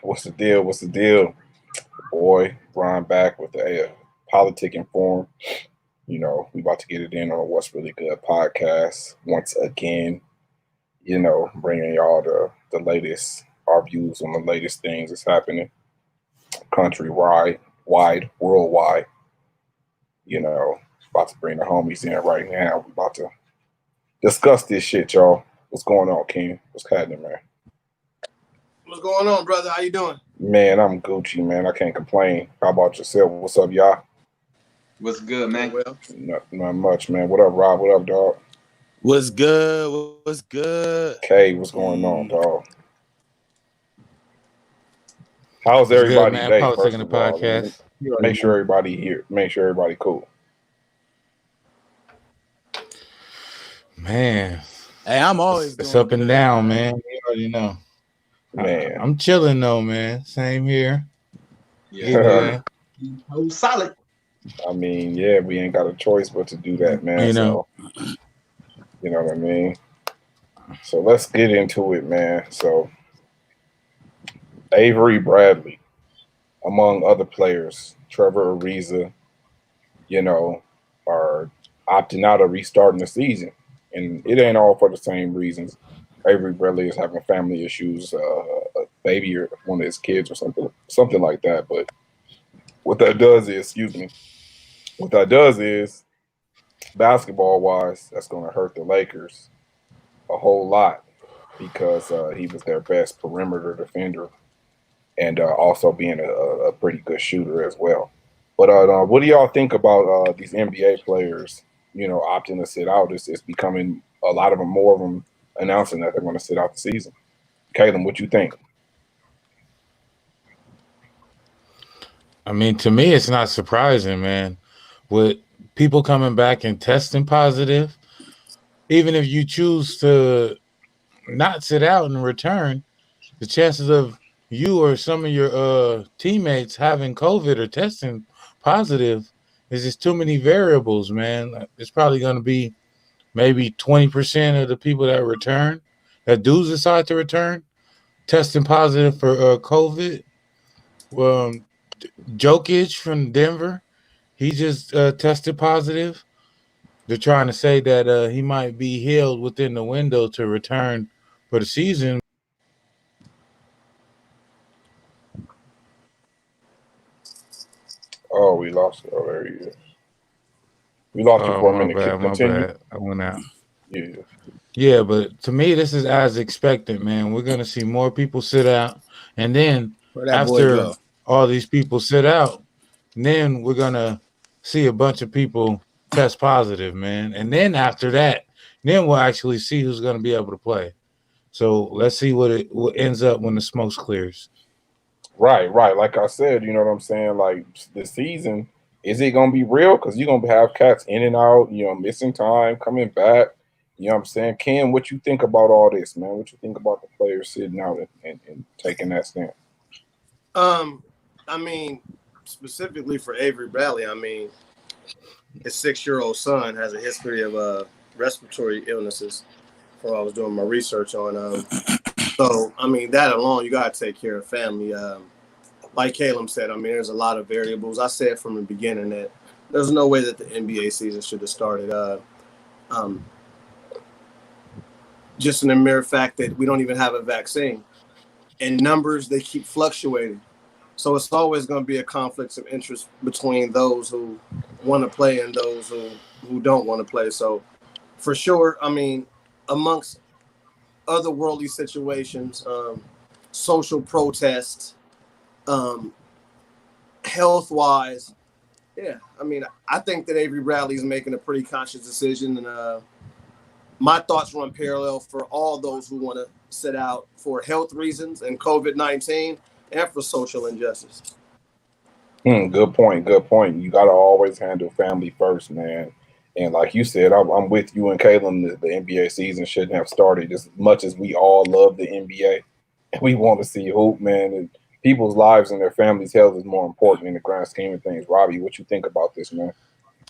What's the deal? What's the deal? Boy, Brian back with the Politic Informed. We about to get it in on What's Really Good podcast once again. Bringing y'all the latest, our views on the latest things that's happening countrywide, worldwide. About to bring the homies in right now. We about to discuss this shit, y'all. What's going on, King? What's happening, man? What's going on, brother? How you doing? Man, I'm Gucci, man. I can't complain. How about yourself? What's up, y'all? What's good, man? Well, Not much, man. What up, Rob? What up, dog? What's good? What's good? Kay, what's going on, dog? How's What's everybody good, man? day? Politic First in the of all, podcast. make sure everybody here. Make sure everybody cool. Man, Hey, I'm always it's up and down, man. You already know. Man, I'm chilling though, man. Same here. Yeah, oh, solid. I mean, yeah, we ain't got a choice but to do that, man. You know. So, you know what I mean? So let's get into it, man. So, Avery Bradley, among other players, Trevor Ariza, are opting out of restarting the season. And it ain't all for the same reasons. Avery Bradley is having family issues, a baby or one of his kids or something like that. But what that does is, basketball-wise, that's going to hurt the Lakers a whole lot because he was their best perimeter defender and also being a pretty good shooter as well. But what do y'all think about these NBA players, opting to sit out? It's becoming a lot of them, more of them announcing that they're going to sit out the season. Caleb, what you think? I mean, to me, it's not surprising, man. With people coming back and testing positive, even if you choose to not sit out and return, the chances of you or some of your teammates having COVID or testing positive is just too many variables, man. It's probably going to be maybe 20% of the people that do decide to return, testing positive for COVID. Jokic from Denver, he just tested positive. They're trying to say that he might be healed within the window to return for the season. Oh, we lost it. Oh, there he is. We lost you Oh, for a my minute. bad, Continue. I went out. Yeah. Yeah, but to me, this is as expected, man. We're going to see more people sit out. And then where that boy after go? all these people sit out, then we're going to see a bunch of people test positive, man. And then after that, then we'll actually see who's going to be able to play. So let's see what ends up when the smoke clears. Right. Like I said, you know what I'm saying? Like the season, is it gonna be real? Because you're gonna have cats in and out, missing time, coming back. You know what I'm saying? Ken, what you think about all this, man? What you think about the players sitting out and taking that stand? I mean, specifically for Avery Bradley, I mean, his 6-year-old son has a history of respiratory illnesses. Before I was doing my research on, so I mean that alone, you gotta take care of family. Like Caleb said, I mean, there's a lot of variables. I said from the beginning that there's no way that the NBA season should have started. Just in the mere fact that we don't even have a vaccine. And numbers, they keep fluctuating. So it's always going to be a conflict of interest between those who want to play and those who don't want to play. So for sure, I mean, amongst otherworldly situations, social protests, health-wise, yeah, I mean, I think that Avery Bradley is making a pretty conscious decision, and my thoughts run parallel for all those who want to sit out for health reasons and COVID-19 and for social injustice. Good point. Good point. You got to always handle family first, man. And like you said, I'm with you and Caleb. The NBA season shouldn't have started as much as we all love the NBA. And we want to see hoop, man. And people's lives and their families' health is more important in the grand scheme of things. Robbie, what you think about this, man?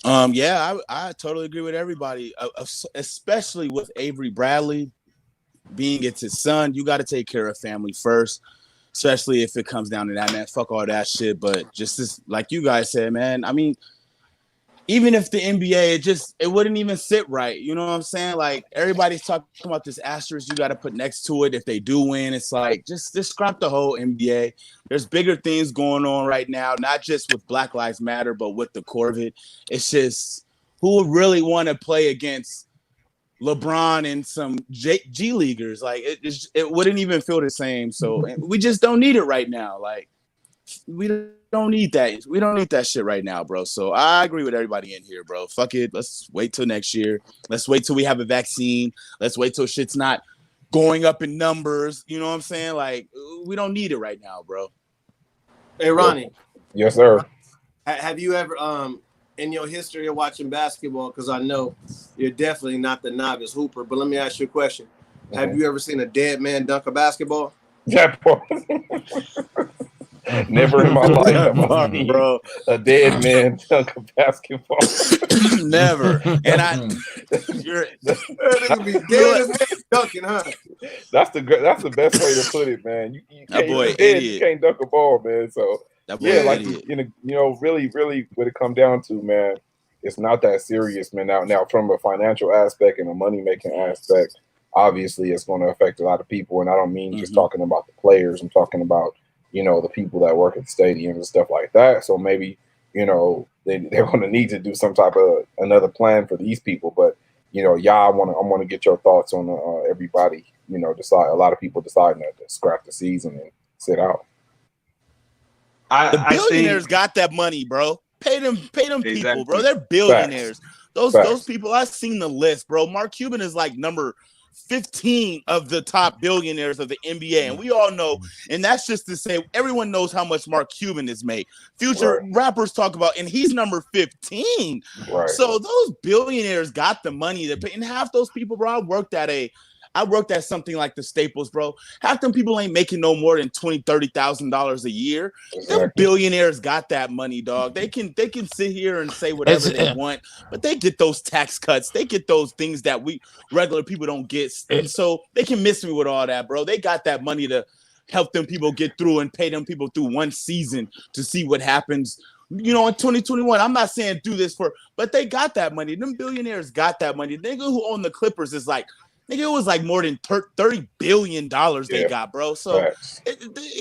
Yeah, I totally agree with everybody, especially with Avery Bradley being it's his son. You got to take care of family first. especially if it comes down to that, man. Fuck all that shit. But just this, like you guys said, man. I mean, even if the NBA, it wouldn't even sit right. You know what I'm saying? Like everybody's talking about this asterisk you got to put next to it if they do win. It's like just scrap the whole NBA. There's bigger things going on right now, not just with Black Lives Matter, but with the Corvid. It's just who would really want to play against LeBron and some G leaguers? Like it wouldn't even feel the same. So we just don't need it right now. Like we don't need that. We don't need that shit right now, bro. So I agree with everybody in here, bro. Fuck it. Let's wait till next year. Let's wait till we have a vaccine. Let's wait till shit's not going up in numbers. You know what I'm saying? Like we don't need it right now, bro. Hey, Ronnie. Yes, sir. Have you ever in your history of watching basketball, because I know you're definitely not the novice hooper, but let me ask you a question. Have you ever seen a dead man dunk a basketball? That part. Never in my life have I seen bro. A dead man dunk a basketball. Never. And you're be dead as man dunking, huh? That's the best way to put it, man. You that can't, boy dead, idiot. you can't dunk a ball, man. So yeah, like really, what it come down to, man, it's not that serious, man. Now, from a financial aspect and a money making aspect, obviously, it's going to affect a lot of people, and I don't mean just talking about the players. I'm talking about the people that work at the stadiums and stuff like that. So maybe they're going to need to do some type of another plan for these people. But I want to get your thoughts on everybody. Decide. A lot of people deciding to scrap the season and sit out. The billionaires got that money, bro. Pay them Exactly. people, bro. They're billionaires. Those people, I've seen the list, bro. Mark Cuban is like number 15 of the top billionaires of the NBA, and we all know, and that's just to say everyone knows how much Mark Cuban is made. Future rappers talk about, and he's number 15. Right. So those billionaires got the money to pay, and half those people, bro, I worked at something like the Staples, bro. Half them people ain't making no more than $20,000-$30,000 a year. Exactly. Them billionaires got that money, dog. They can sit here and say whatever they want, but they get those tax cuts. They get those things that we regular people don't get. And so they can miss me with all that, bro. They got that money to help them people get through and pay them people through one season to see what happens. In 2021, I'm not saying do this but they got that money. Them billionaires got that money. The nigga who own the Clippers is like, nigga, it was like more than $30 billion they got, bro. So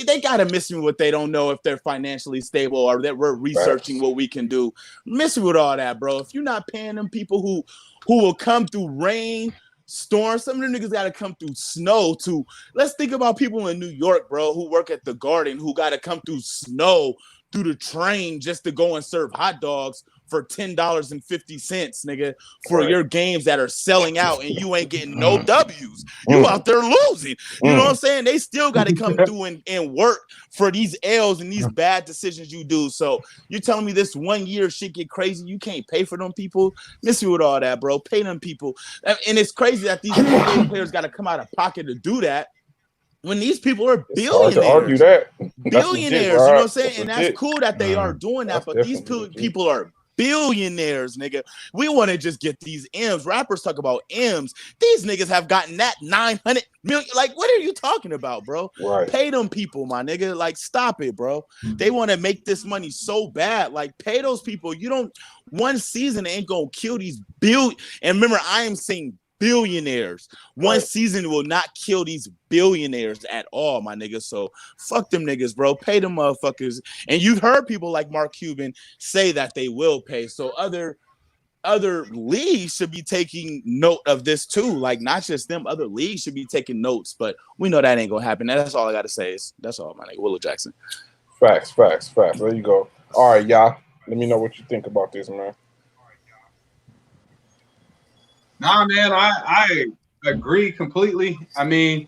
they got to miss me with they don't know if they're financially stable or that we're researching what we can do. Miss me with all that, bro. If you're not paying them people who will come through rain, storm, some of them niggas got to come through snow too. Let's think about people in New York, bro, who work at the Garden, who got to come through snow, through the train just to go and serve hot dogs for $10.50, nigga, for your games that are selling out and you ain't getting no W's. You out there losing. You know what I'm saying? They still got to come through and work for these L's and these bad decisions you do. So you're telling me this 1 year shit get crazy? You can't pay for them people? Miss me with all that, bro. Pay them people. And it's crazy that these NBA players got to come out of pocket to do that. When these people are billionaires, hard to argue that. Billionaires, legit, you know what I'm saying? And that's cool that they are doing that, but these people are billionaires, nigga. We want to just get these M's. Rappers talk about M's. These niggas have gotten that 900 million. Like, what are you talking about, bro? Right. Pay them people, my nigga. Like, stop it, bro. They want to make this money so bad. Like, pay those people. One season ain't gonna kill these billion. And remember, I am saying billionaires. One season will not kill these billionaires at all, my nigga. So fuck them niggas, bro. Pay them motherfuckers. And you've heard people like Mark Cuban say that they will pay. So other leagues should be taking note of this too. Like, not just them, other leagues should be taking notes. But we know that ain't gonna happen. That's all I gotta say. That's all, my nigga. Willow Jackson. Facts. There you go. All right, y'all. Let me know what you think about this, man. Nah, man, I agree completely. I mean,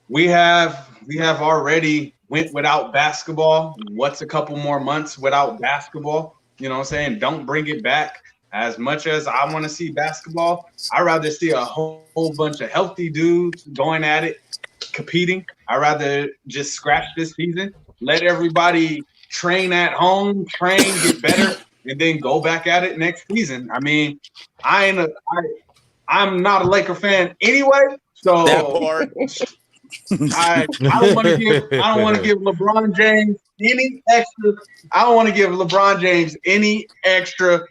we have already went without basketball. What's a couple more months without basketball? You know what I'm saying? Don't bring it back. As much as I want to see basketball, I'd rather see a whole bunch of healthy dudes going at it, competing. I'd rather just scratch this season, let everybody train at home, get better, and then go back at it next season. I mean, I'm not a Laker fan anyway, so that part. I don't want to give LeBron James any extra. I don't want to give LeBron James any extra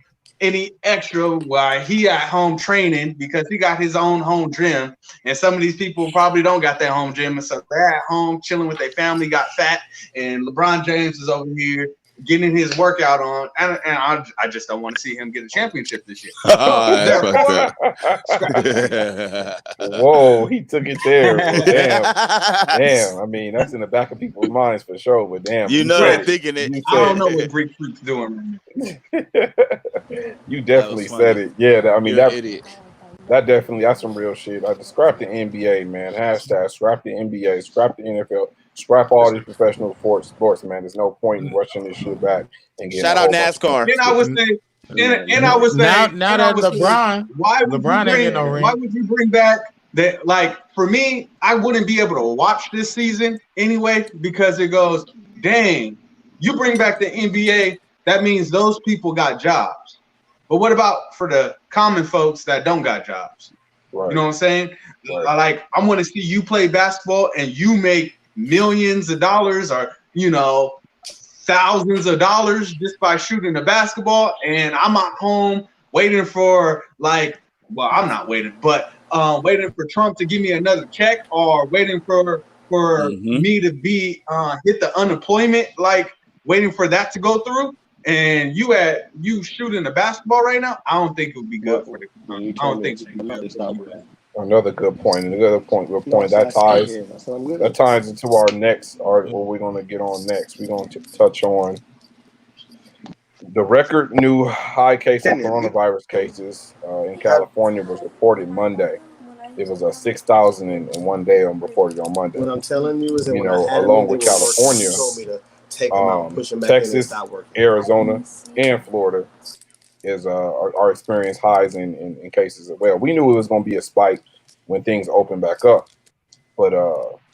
while he at home training because he got his own home gym, and some of these people probably don't got their home gym, and so they're at home chilling with their family, got fat, and LeBron James is over here getting his workout on, and I just don't want to see him get a championship this year. Whoa, he took it there. Damn. I mean, that's in the back of people's minds for sure. But damn, they're thinking it. I don't know what Greek Freak's doing. You definitely said it. Yeah, I mean that definitely, that's some real shit. I just scrap the NBA, man. Hashtag scrap the NBA, scrap the NFL, scrap all these professional sports, man. There's no point in rushing this shit back and getting shout out NASCAR. And I would say, now that LeBron, why would you bring back that? Like for me, I wouldn't be able to watch this season anyway because it goes, dang, you bring back the NBA, that means those people got jobs. But what about for the common folks that don't got jobs? Right. You know what I'm saying? Right. Like, I want to see you play basketball and you make millions of dollars or, thousands of dollars just by shooting the basketball. And I'm at home waiting for I'm not waiting, but waiting for Trump to give me another check or waiting for me to be hit the unemployment, waiting for that to go through. And you shooting the basketball right now, I don't think it would be good for the. I don't think so. Another good point. That ties into our next article we're going to get on next. We're going to touch on the record new high case of coronavirus cases in California was reported Monday. It was 6,000 in one day reported on Monday. What I'm telling you is that along with California, Texas, Arizona, and Florida are experiencing highs in cases as well. We knew it was going to be a spike when things open back up. But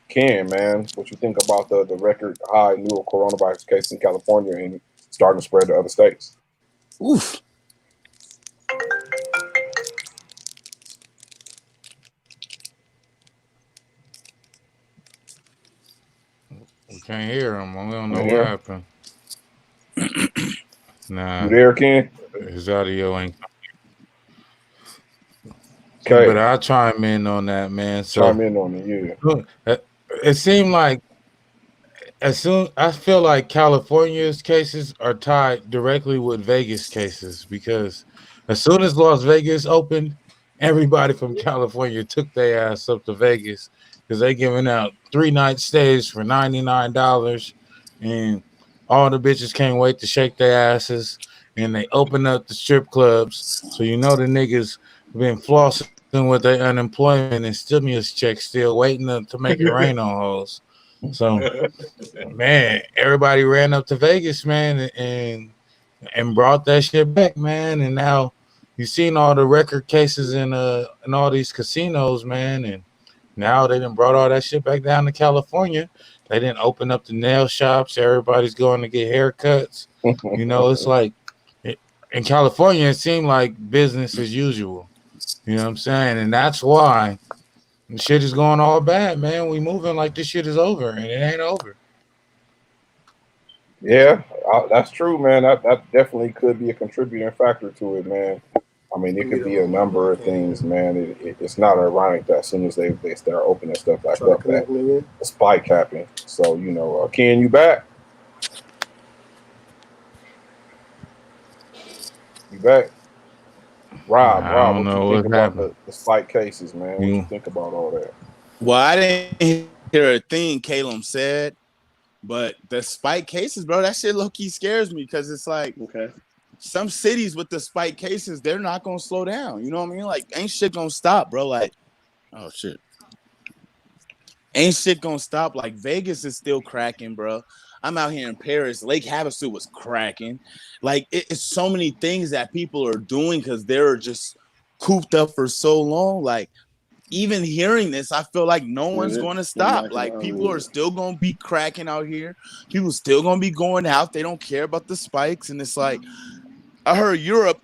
Ken, man, what you think about the record high new coronavirus case in California and starting to spread to other states? Oof. We can't hear him. We don't know what happened. Nah. You there, Ken? His audio ain't. Okay. But I'll chime in on that, man. So, chime in on it, yeah. It seemed like I feel like California's cases are tied directly with Vegas cases because as soon as Las Vegas opened, everybody from California took their ass up to Vegas because they giving out 3-night stays for $99 and all the bitches can't wait to shake their asses, and they open up the strip clubs. So the niggas been flossing with their unemployment and stimulus checks still waiting to make it rain on hoes. So, man, everybody ran up to Vegas, man, and brought that shit back, man. And now you've seen all the record cases in all these casinos, man, and now they done brought all that shit back down to California. They didn't open up the nail shops. Everybody's going to get haircuts. It's like in California, it seemed like business as usual. You know what I'm saying? And that's why the shit is going all bad, man. We moving like this shit is over, and it ain't over. Yeah, that's true, man. That definitely could be a contributing factor to it, man. I mean, it could be a number of things, man. It's not ironic that as soon as they start opening stuff back up, that a spike happened. So, Ken, you back? You back? Rob, what you think about the spike cases, man? What you think about all that? Well, I didn't hear a thing Caleb said, but the spike cases, bro, that shit low-key scares me because it's like, some cities with the spike cases, they're not going to slow down. You know what I mean? Like, ain't shit going to stop, bro. Like, oh, shit. Ain't shit going to stop. Like, Vegas is still cracking, bro. I'm out here in Paris. Lake Havasu was cracking. Like, it's so many things that people are doing because they're just cooped up for so long. Like, even hearing this, I feel like no one's going to stop. Like, people are still going to be cracking out here. People still going to be going out. They don't care about the spikes. And it's like, I heard Europe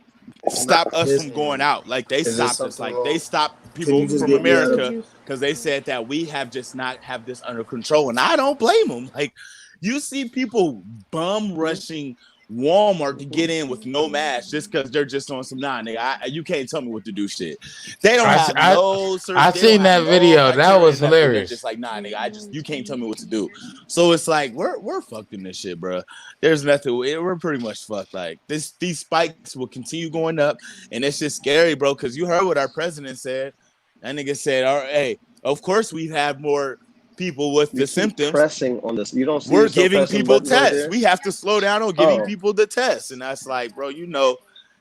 stopped us from going out. Like, they stopped us. Like, they stopped people you just from get me out of America, because they said that we have just not have this under control, and I don't blame them. Like, you see people bum rushing Walmart to get in with no mask just because they're just on some nigga. You can't tell me what to do. Shit, they don't have no. I They don't seen have that no video. That criteria, was nothing. They're hilarious. just like, nah, nigga. You can't tell me what to do. So it's like we're fucked in this shit, bro. There's nothing. We're pretty much fucked. Like these spikes will continue going up, and it's just scary, bro. Because you heard what our president said. That nigga said, "All right, hey, of course we have more people with the symptoms. Pressing on this. You don't see We're giving people tests. right we have to slow down on giving people the tests." And that's like, bro,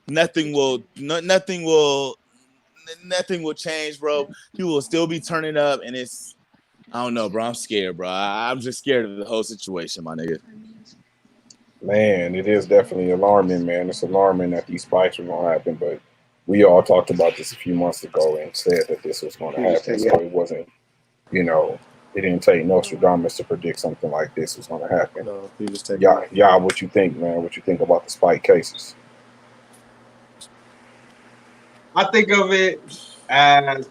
nothing will change, bro. People will still be turning up, and I don't know, bro. I'm scared, bro. I'm just scared of the whole situation, my nigga. Man, it is definitely alarming, man. It's alarming that these spikes are going to happen, but we all talked about this a few months ago and said that this was going to happen. So it wasn't, it didn't take Nostradamus to predict something like this was going to happen. No, you just take y'all, what you think, man? What you think about the spike cases? I think of it as,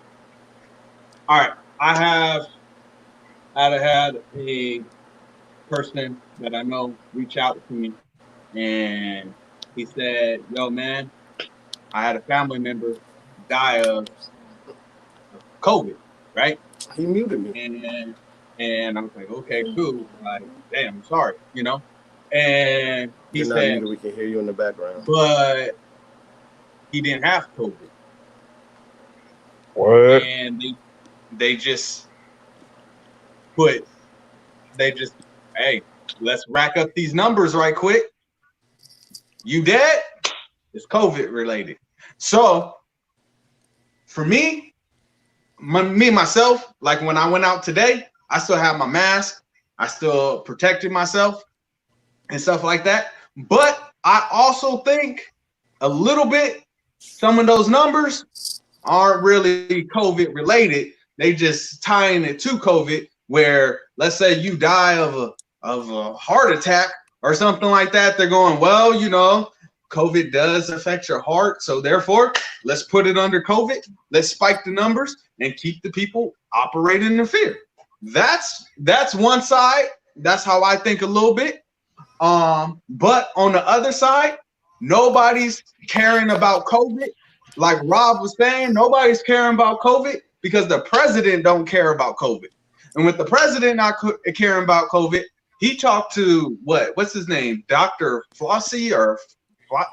all right, I had a person that I know reach out to me, and he said, yo, man, I had a family member die of COVID, right? He muted me. And I was like, okay, cool. Like, damn, sorry, And he said, we can hear you in the background. But he didn't have COVID. What? And they just, hey, let's rack up these numbers right quick. You dead? It's COVID related. So for me, myself, like when I went out today, I still have my mask. I still protected myself and stuff like that. But I also think a little bit, some of those numbers aren't really COVID related. They just tying it to COVID, where let's say you die of a heart attack or something like that. They're going, well, COVID does affect your heart. So therefore, let's put it under COVID. Let's spike the numbers and keep the people operating in fear. That's one side. That's how I think a little bit. But on the other side, nobody's caring about COVID. Like Rob was saying, nobody's caring about COVID because the president don't care about COVID. And with the president not caring about COVID, he talked to what's his name? Dr. Flossie or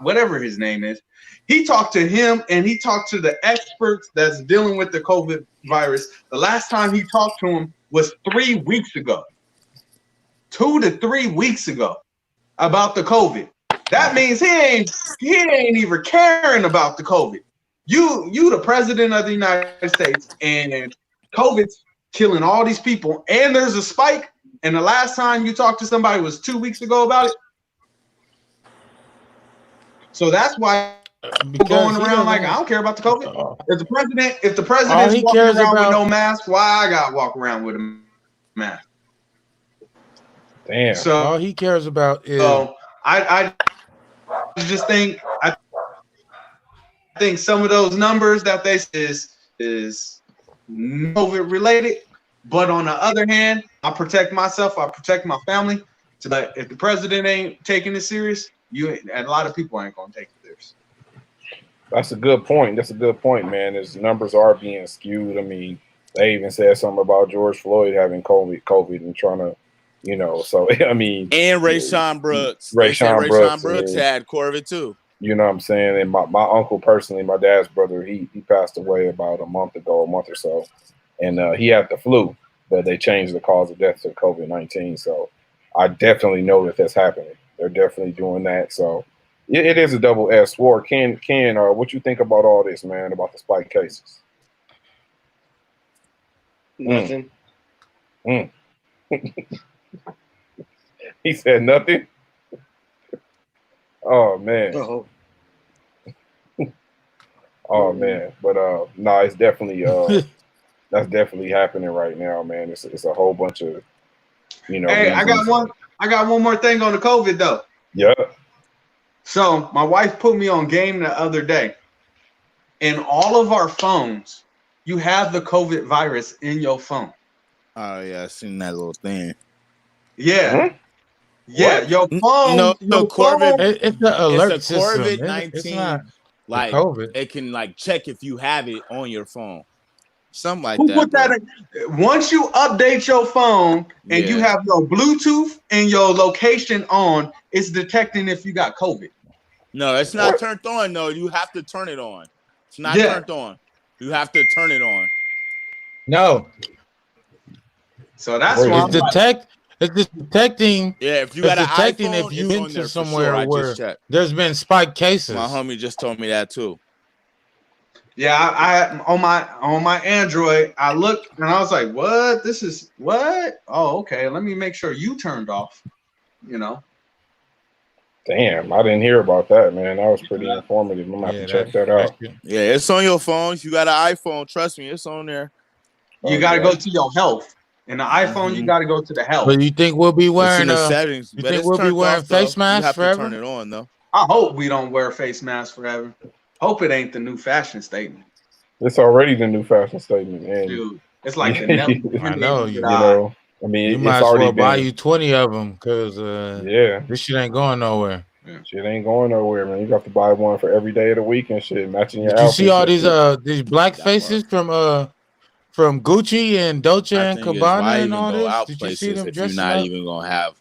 whatever his name is. He talked to him and he talked to the experts that's dealing with the COVID virus. The last time he talked to him was 3 weeks ago. 2 to 3 weeks ago about the COVID. That means he ain't even caring about the COVID. You the president of the United States, and COVID's killing all these people, and there's a spike, and the last time you talked to somebody was 2 weeks ago about it. So that's why people going around like, I don't care about the COVID. If the president's walking around with no mask, why I gotta walk around with a mask? Damn. So all he cares about is. So I just think some of those numbers that they is COVID related, but on the other hand, I protect myself, I protect my family. So that if the president ain't taking it serious, a lot of people ain't gonna take it serious. That's a good point. That's a good point, man. His numbers are being skewed. I mean, they even said something about George Floyd having COVID and trying to, so I mean, and Rayshon Brooks. Rayshon Brooks had COVID too. You know what I'm saying? And my uncle personally, my dad's brother, he passed away about a month or so. And he had the flu, but they changed the cause of death to COVID-19. So I definitely know that that's happening. They're definitely doing that. So it is a double-edged sword. Ken, what you think about all this, man, about the spike cases? Nothing. He said nothing? Oh, man. Oh man, but no, it's definitely that's definitely happening right now, man. It's a whole bunch of Hey, I got one more thing on the COVID though. Yeah. So my wife put me on game the other day, and all of our phones you have the COVID virus in your phone. Oh yeah, I seen that little thing. Yeah. Hmm? Yeah, What? your No, phone, the your Corvid. phone. It's the It's a alert system. It's COVID-19. not the Like COVID. it can like check if you have it on your phone. Something like Who that, put that bro. in? Once you update your phone and you Yeah. have your Bluetooth and your location on, it's detecting if you got COVID. No, it's not What? turned on. No, you have to turn it on. It's not Yeah. turned on. You have to turn it on. No, So that's Wait a why it's I'm like, minute. detecting. Yeah, if you It's got an detecting if iPhone, you it's on into there for sure. somewhere I just where checked. there's been spike My cases. homie just told me that too. yeah, I on my Android, I looked and I was like, what? This is what? Oh, okay. Let me make sure you turned off. You know. Damn, I didn't hear about that, man. That was pretty informative. I'm gonna have to Yeah, check that that out. shit. Yeah, it's on your phone. If you got an iPhone, trust me, it's on there. You Oh got to yeah. go to your health. In the iPhone, you got to go to the health. But you think we'll be It's in wearing the settings, You but think it's we'll be turned wearing off though. face You masks have to turn forever? it on though. I hope we don't wear face masks forever. Hope it ain't the new fashion statement. It's already the new fashion statement, and Dude, it's like the Nelly I Band-Aid know with you know, I You mean, it's might as already well buy been. you 20 of them because Yeah, this shit ain't going nowhere. shit ain't going nowhere, man. You got to buy one for every day of the week and shit, matching your Did you see outfits all and shit. these black That part. faces from Gucci and Dolce My and thing is, why Gabbana and even all go this? out Did you see places them if you're dressing not up? even gonna have?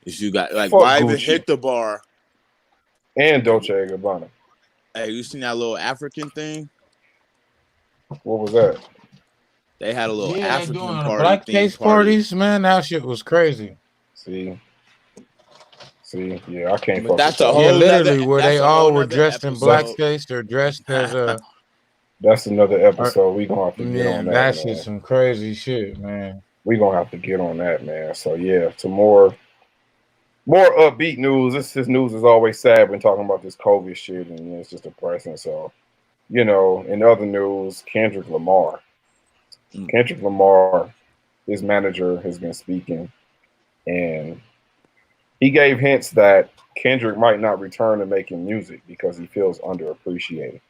If you got like, Fuck why even Gucci hit the bar? and Dolce and Gabbana. Hey, you seen that little African thing? What was that? They had a little Yeah, they African doing the party black theme face party, parties, man. That shit was crazy. See, yeah, I can't but fuck with that's a that. Yeah, whole nother. literally, where That's they a whole all were nother dressed in That's episode. blackface or dressed as that's another or, episode. We gonna have to get yeah, on that, that shit man. some crazy shit, man. We gonna have to get on that, man. So yeah, to more upbeat news. This news is always sad when talking about this COVID shit, and it's just depressing. So in other news, Mm. Kendrick Lamar, his manager has been speaking, and he gave hints that Kendrick might not return to making music because he feels underappreciated.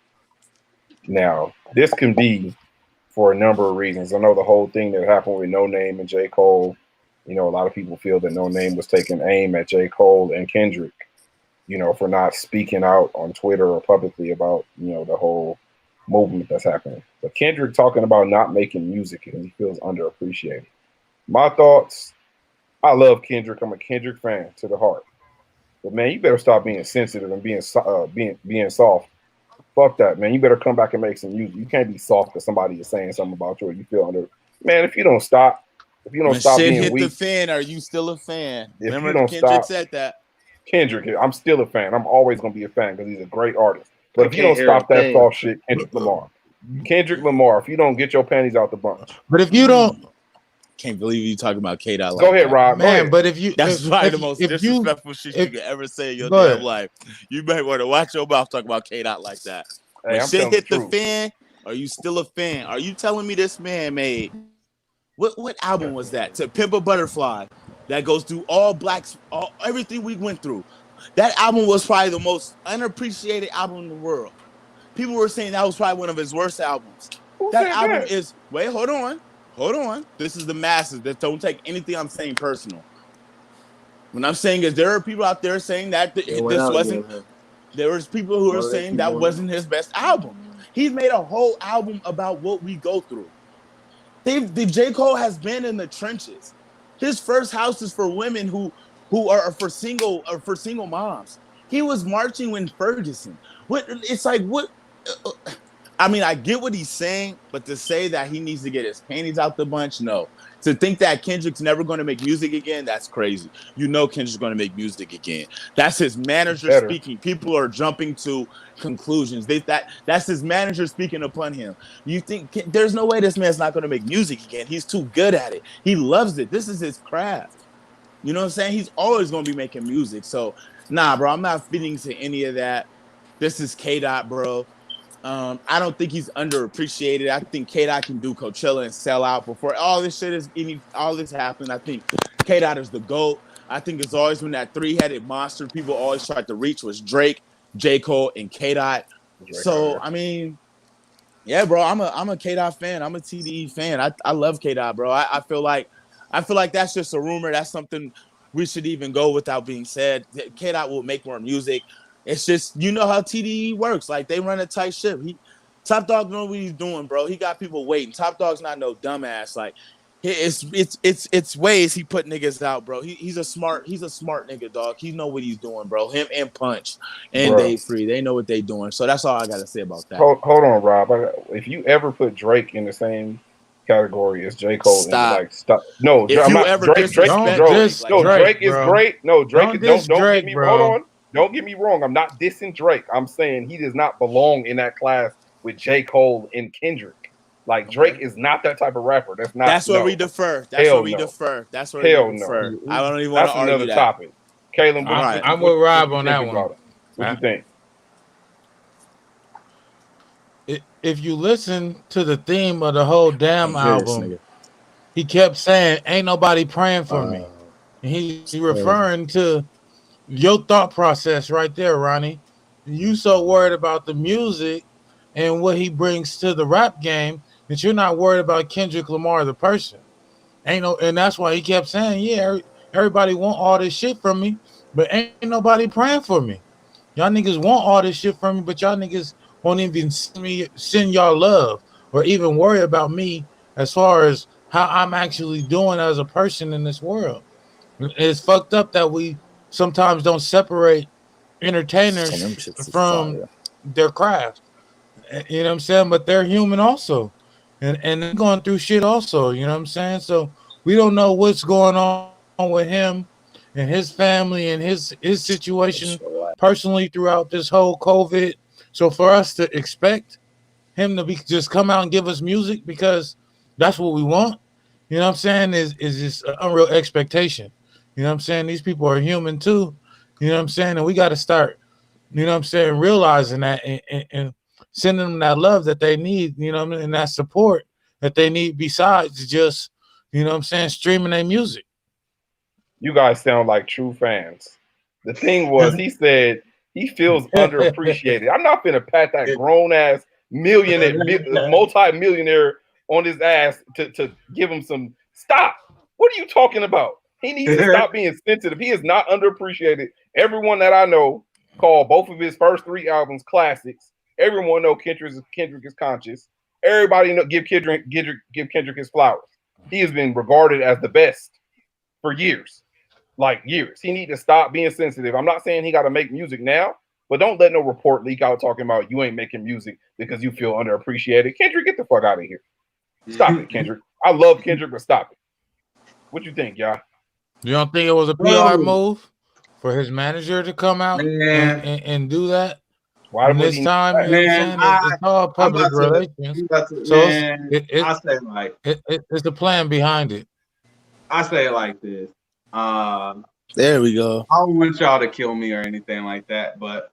Now, this can be for a number of reasons. I know the whole thing that happened with No Name and J. Cole. A lot of people feel that No Name was taking aim at J. Cole and Kendrick, for not speaking out on Twitter or publicly about, the whole movement that's happening. But Kendrick talking about not making music because he feels underappreciated. My thoughts, I love Kendrick. I'm a Kendrick fan to the heart. But man, you better stop being sensitive and being soft. Fuck that, man. You better come back and make some music. You can't be soft because somebody is saying something about you or you feel under. Man, if you don't stop When shit being hit the weak, fan, are you still a fan? if you Remember, don't Kendrick stop, said that. Kendrick, I'm still a fan. I'm always gonna be a fan because he's a great artist. I But if you can't don't hear a stop that thing. soft shit, Kendrick Lamar, if you don't get your panties out the bunch, But if you don't, Can't believe you talking about K Dot go like ahead, that. Rob. Go man. ahead. But if you That's probably the most if you disrespectful shit you if could ever say in your go damn ahead, life. You may want to watch your mouth talk about K Dot like that. Hey, When I'm shit telling the hit the truth. fan, are you still a fan? Are you telling me this man made what album was that? To Pimp a Butterfly, that goes through all blacks, everything we went through. That album was probably the most unappreciated album in the world. People were saying that was probably one of his worst albums. Who That said album that? is hold on. This is the masses that don't take anything I'm saying personal. What I'm saying is there are people out there saying that It went this out wasn't. again, huh? There was people who Why are do they saying keep that going out? wasn't his best album. He's made a whole album about what we go through. The J. Cole has been in the trenches. His first house is for women who are for single moms. He was marching with Ferguson. What it's like what I mean, I get what he's saying, but to say that he needs to get his panties out the bunch, no. To think that Kendrick's never going to make music again, that's crazy. You know Kendrick's going to make music again. That's his manager Better. speaking. People are jumping to conclusions. That's his manager speaking upon him. You think there's no way this man's not going to make music again? He's too good at it. He loves it. This is his craft. You know what I'm saying? He's always going to be making music. So, nah, bro, I'm not fitting to any of that. This is K Dot, bro. I don't think he's underappreciated. I think K Dot can do Coachella and sell out before all this shit all this happened. I think K Dot is the GOAT. I think it's always been that three-headed monster people always tried to reach was Drake, J. Cole, and K Dot. Drake So higher. I mean, Yeah, bro. I'm a K-Dot fan. I'm a TDE fan. I love K-Dot, bro. I feel like that's just a rumor. That's something we should even go without being said. K-Dot will make more music. It's just how TDE works. Like they run a tight ship. Top Dog know what he's doing, bro. He got people waiting. Top Dog's not no dumbass. Like it's ways he put niggas out, bro. He's a smart nigga, dog. He know what he's doing, bro. Him and Punch and Bro. Dave Free, they know what they doing. So that's all I gotta say about that. Hold on, Rob. If you ever put Drake in the same category as J. Cole, Stop. And stop. No, If I'm you not. ever Drake disrespect Drake, no, Drake is bro. great. No, Drake. Don't Drake, get me. bro. Hold on. Don't get me wrong. I'm not dissing Drake. I'm saying he does not belong in that class with J. Cole and Kendrick. Like Drake is not that type of rapper. That's not. That's where we defer. That's where we defer. That's where we defer. No. I don't even want to argue another that. topic. Caleb, I'm with Rob on that one. What you think? If you listen to the theme of the whole damn album, he kept saying, "Ain't nobody praying for me." And he's referring to your thought process right there, Ronnie. You so worried about the music and what he brings to the rap game that you're not worried about Kendrick Lamar the person. And that's why he kept saying, "Yeah, everybody want all this shit from me, but ain't nobody praying for me. Y'all niggas want all this shit from me, but y'all niggas won't even send y'all love or even worry about me as far as how I'm actually doing as a person in this world." It's fucked up that we sometimes don't separate entertainers from their craft. You know what I'm saying? But they're human also. And they're going through shit also. You know what I'm saying? So we don't know what's going on with him and his family and his situation personally throughout this whole COVID. So for us to expect him to just come out and give us music because that's what we want, you know what I'm saying, is just an unreal expectation. You know what I'm saying? These people are human too. You know what I'm saying? And we got to start, you know what I'm saying, realizing that and sending them that love that they need, you know what I mean, and that support that they need besides just, you know what I'm saying, streaming their music. You guys sound like true fans. The thing was, he said he feels underappreciated. I'm not gonna pat that grown ass multi-millionaire on his ass to give him some. Stop. What are you talking about? He needs to stop being sensitive. He is not underappreciated. Everyone that I know called both of his first 3 albums classics. Everyone know Kendrick is conscious. Everybody give Kendrick his flowers. He has been regarded as the best for years. Like years. He need to stop being sensitive. I'm not saying he got to make music now, but don't let no report leak out talking about you ain't making music because you feel underappreciated. Kendrick, get the fuck out of here. Stop it, Kendrick. I love Kendrick, but stop it. What you think, y'all? You don't think it was a PR move for his manager to come out and do that? Why this time? You know what I'm saying? It's all public relations. It's the plan behind it. I say it like this. There we go. I don't want y'all to kill me or anything like that, but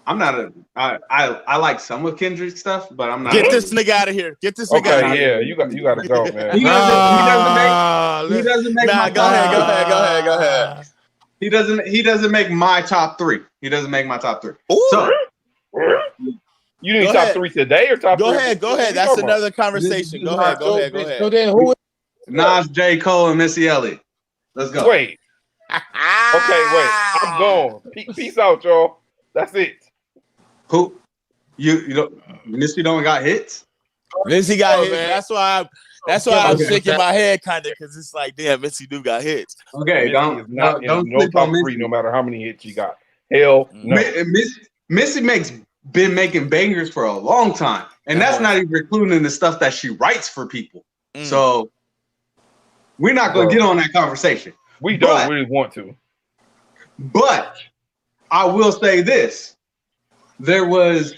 I'm not I like some of Kendrick's stuff, but I'm not. Get this nigga out of here. Get this nigga out of here. You got to go, man. He doesn't make my go ahead. He doesn't make my top 3. He doesn't make my top 3. Ooh. So you need top 3 today or top 3? Go ahead. That's another conversation. Go ahead. So then who is Nas, J. Cole, and Missy Elliott. Let's go. Wait. Okay, wait. I'm gone. Peace out, y'all. That's it. Who? You don't? Missy don't got hits. Missy got hits. Man. That's why I'm shaking my head kind of because it's like, damn, Missy do got hits. Okay, don't no top 3, no matter how many hits you got. Hell no. Missy been making bangers for a long time, and that's not even including the stuff that she writes for people. So we're not gonna get on that conversation. We don't really want to. But I will say this: there was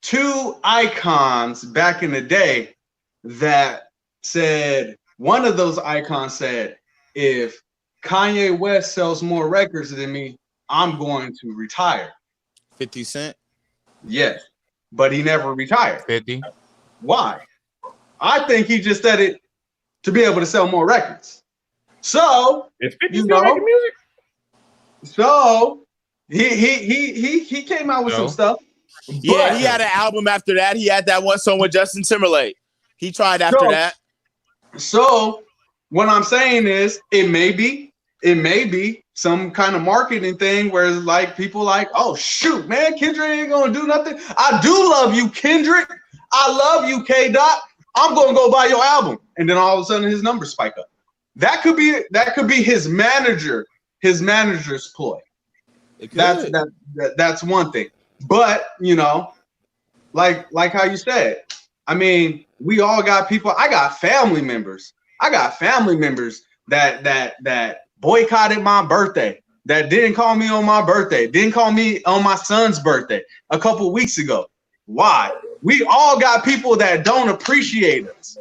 2 icons back in the day that said, one of those icons said, if Kanye West sells more records than me, I'm going to retire. 50 Cent? Yes, but he never retired. 50. Why? I think he just said it to be able to sell more records. So, is 50 still making music? So he came out with some stuff. Yeah, But he had an album after that. He had that one song with Justin Timberlake. He tried after that. So what I'm saying is it may be some kind of marketing thing where like people like, oh shoot, man, Kendrick ain't gonna do nothing. I do love you, Kendrick. I love you, K Dot. I'm gonna go buy your album. And then all of a sudden his numbers spike up. That could be his manager's ploy. That's one thing. But you know, like how you said, I mean, we all got people. I got family members that boycotted my birthday, that didn't call me on my birthday, didn't call me on my son's birthday a couple weeks ago. Why? We all got people that don't appreciate us.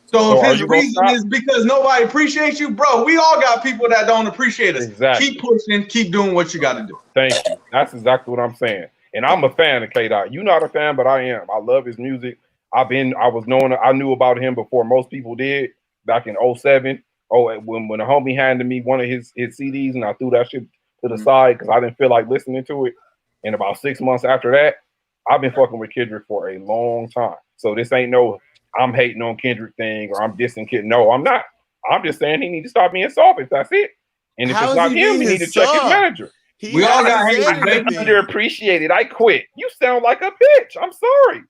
So if his reason is because nobody appreciates you, bro, we all got people that don't appreciate us. Exactly. Keep pushing, keep doing what you got to do. Thank you. That's exactly what I'm saying. And I'm a fan of K Dot. You're not a fan, but I am. I love his music. I knew about him before most people did back in 07. When a homie handed me one of his CDs and I threw that shit to the side because I didn't feel like listening to it. And about 6 months after that, I've been fucking with Kendrick for a long time. So this ain't no I'm hating on Kendrick thing or I'm dissing Kendrick. No, I'm not. I'm just saying he needs to stop being selfish. That's it. And if it's not him, he needs to check his manager. We all got haters. Underappreciated. I quit. You sound like a bitch. I'm sorry.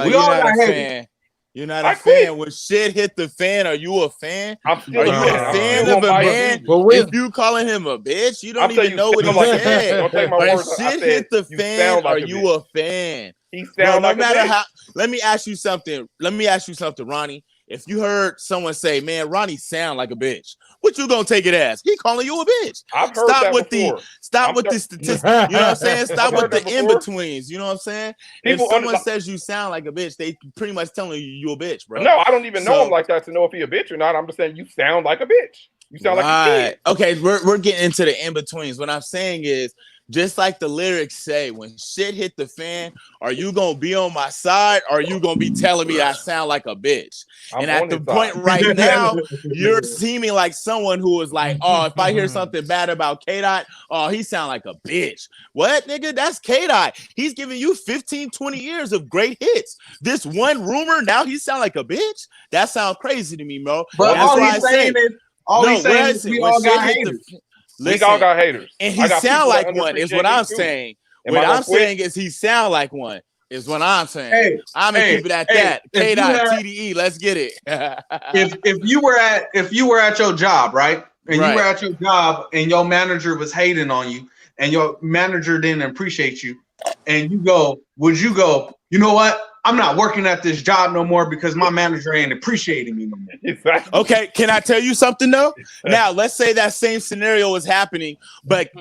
We all got haters. You're not a fan. When shit hit the fan, are you a fan? Are you a fan of a man? If you calling him a bitch, you don't even know what he said. When shit hit the fan, are you a fan? He sound like a bitch. Let me ask you something, Ronnie. If you heard someone say, "Man, Ronnie sound like a bitch," what you gonna take it as? He calling you a bitch. I've heard that before. Stop with the statistics. You know what I'm saying? Stop with the in-betweens. You know what I'm saying? If someone says you sound like a bitch, they pretty much telling you a bitch, bro. No, I don't even know him like that to know if he a bitch or not. I'm just saying you sound like a bitch. You sound like a kid. Okay, we're getting into the in-betweens. What I'm saying is, just like the lyrics say, when shit hit the fan, are you gonna be on my side or are you gonna be telling me I sound like a bitch? And at the point right now, you're seeming like someone who is like, oh, if I hear something bad about K-Dot, oh, he sound like a bitch. What, nigga? That's K-Dot. He's giving you 15, 20 years of great hits. This one rumor, now he sound like a bitch? That sounds crazy to me, bro. But all he's saying is we all got haters. We all got haters. And he sound like one is what I'm saying. What I'm saying is he sound like one is what I'm saying. Hey, I'm gonna keep it at that. K-Dot TDE, let's get it. if you were at your job, right? And you were at your job and your manager was hating on you and your manager didn't appreciate you, and would you go, you know what? I'm not working at this job no more because my manager ain't appreciating me no more. Exactly. Okay, can I tell you something though? Now, let's say that same scenario is happening, but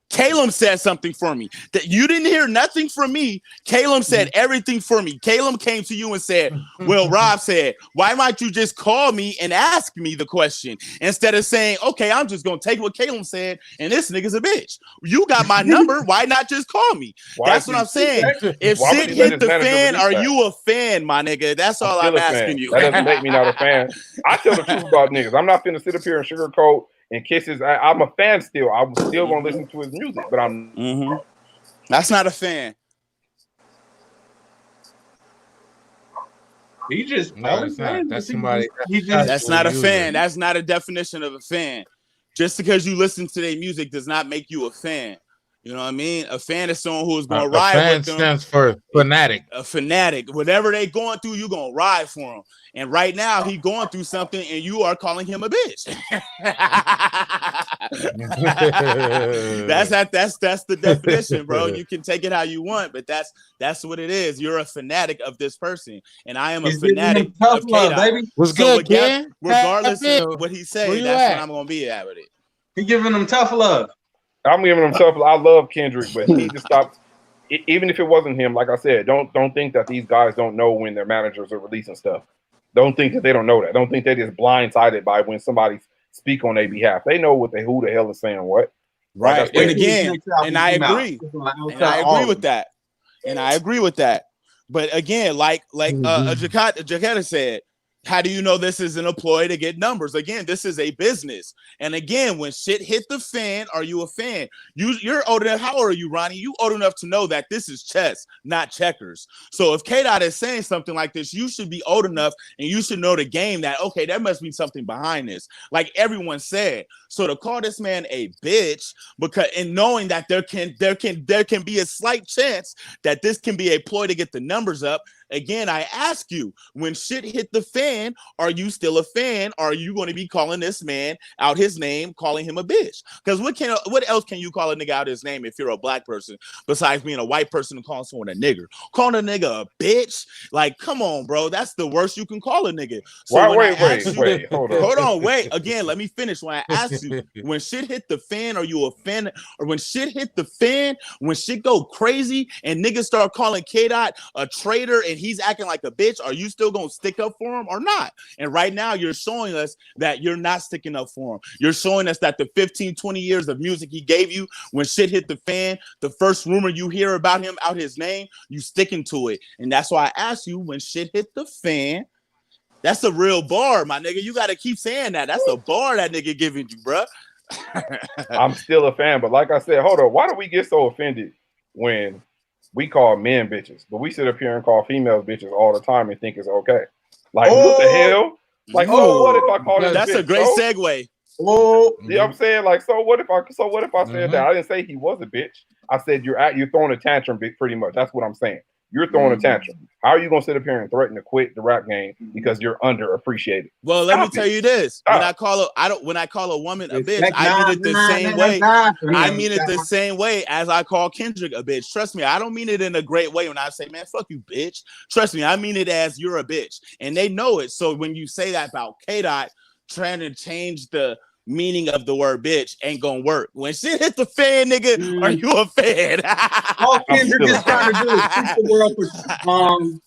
Caleb said something for me that you didn't hear nothing from me. Caleb said everything for me. Caleb came to you and said, well, Rob said, why might you just call me and ask me the question instead of saying, okay, I'm just going to take what Caleb said and this nigga's a bitch. You got my number. Why not just call me? That's what I'm saying. If shit hit the fan, are you a fan, my nigga? That's all I'm asking you. That doesn't make me not a fan. I tell the truth about niggas. I'm not finna sit up here and sugarcoat and kisses. I'm a fan still. I'm still gonna listen to his music, but I'm. That's not a fan. He just that's somebody. That's not a fan. That's not a definition of a fan. Just because you listen to their music does not make you a fan. You know what I mean? A fan is someone who is going to ride with them. A fan stands for fanatic. A fanatic. Whatever they going through, you're going to ride for them. And right now, he going through something, and you are calling him a bitch. That's the definition, bro. You can take it how you want, but that's what it is. You're a fanatic of this person, and I am a fanatic of K-Dot. What's good, Ken? Regardless of what he say, that's what I'm going to be at with it. He giving them tough love. I'm giving him tough. I love Kendrick, but he just stopped. Even if it wasn't him, like I said, don't think that these guys don't know when their managers are releasing stuff. Don't think that they don't know that. Don't think they're just blindsided by when somebody speak on their behalf. They know who the hell is saying what. Right. And again, and I agree. And I agree with that. And I agree with that. But again, like Jaketta said, How do you know this isn't a ploy to get numbers? Again, this is a business. And again, when shit hit the fan, are you a fan? You're old enough. How old are you, Ronnie? You old enough to know that this is chess, not checkers. So if K-Dot is saying something like this, you should be old enough and you should know the game that, okay, there must be something behind this. Like everyone said. So to call this man a bitch, because and knowing that there can be a slight chance that this can be a ploy to get the numbers up. Again, I ask you, when shit hit the fan, are you still a fan? Or are you going to be calling this man out his name, calling him a bitch? Because what else can you call a nigga out his name if you're a black person, besides being a white person and calling someone a nigger? Calling a nigga a bitch? Like, come on, bro. That's the worst you can call a nigga. So wait, hold on. Hold on, wait. Again, let me finish. When I asked you, when shit hit the fan, are you a fan? Or when shit hit the fan, when shit go crazy and niggas start calling K-Dot a traitor and he's acting like a bitch, are you still gonna stick up for him or not? And right now you're showing us that you're not sticking up for him. You're showing us that the 15, 20 years of music he gave you, when shit hit the fan, the first rumor you hear about him out his name, you sticking to it. And that's why I asked you, when shit hit the fan, that's a real bar, my nigga. You gotta keep saying that. That's a bar that nigga giving you, bruh. I'm still a fan, but like I said, hold on. Why do we get so offended when we call men bitches, but we sit up here and call females bitches all the time and think it's okay? Like, what the hell? Like, so what if I call this That's bitch? a great segue. Oh, you know what I'm saying? Like, so what if I said that? I didn't say he was a bitch. I said you're throwing a tantrum, pretty much. That's what I'm saying. You're throwing a tantrum. How are you gonna sit up here and threaten to quit the rap game because you're underappreciated? Well, let me tell you this: when I call a woman a bitch, I mean it the same way. I mean it the same way as I call Kendrick a bitch. Trust me, I don't mean it in a great way when I say, "Man, fuck you, bitch." Trust me, I mean it as you're a bitch, and they know it. So when you say that about K-Dot trying to change the meaning of the word bitch, ain't gonna work. When shit hit the fan, nigga, are you a fan? All Kendrick is trying to do is keep the world for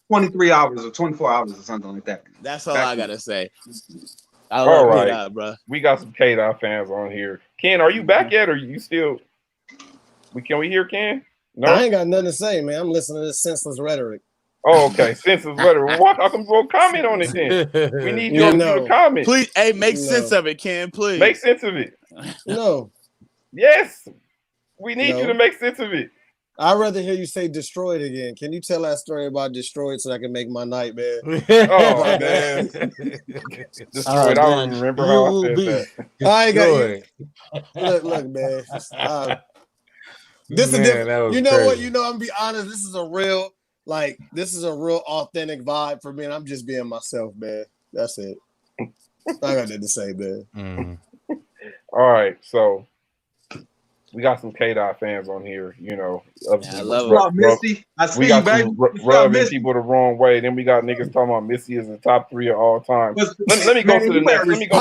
23 hours or 24 hours or something like that. That's all I gotta say. I all love right, K-Dot, bro. We got some K-Dot fans on here. Ken, are you back yet, or you still? Can we hear Ken? No, I ain't got nothing to say, man. I'm listening to this senseless rhetoric. Oh, okay. Senseless rhetoric. Well, how come you won't comment on it then? We need you to comment. Please, hey, make sense of it, Ken. Please make sense of it. No. Yes, we need you to make sense of it. I'd rather hear you say destroyed again. Can you tell that story about destroyed so I can make my night, man? Oh, man. Destroyed. I don't remember how I said that. I ain't got you. Look, man. This is different. You know crazy. What? You know, I'm gonna be honest. This is a real authentic vibe for me. And I'm just being myself, man. That's it. I got nothing to say, man. Mm-hmm. All right, so we got some K-Dot fans on here. You know, I love Missy. We got some rubbing people the wrong way. Then we got niggas talking about Missy is the top 3 of all time. Let me go to the next. Let me go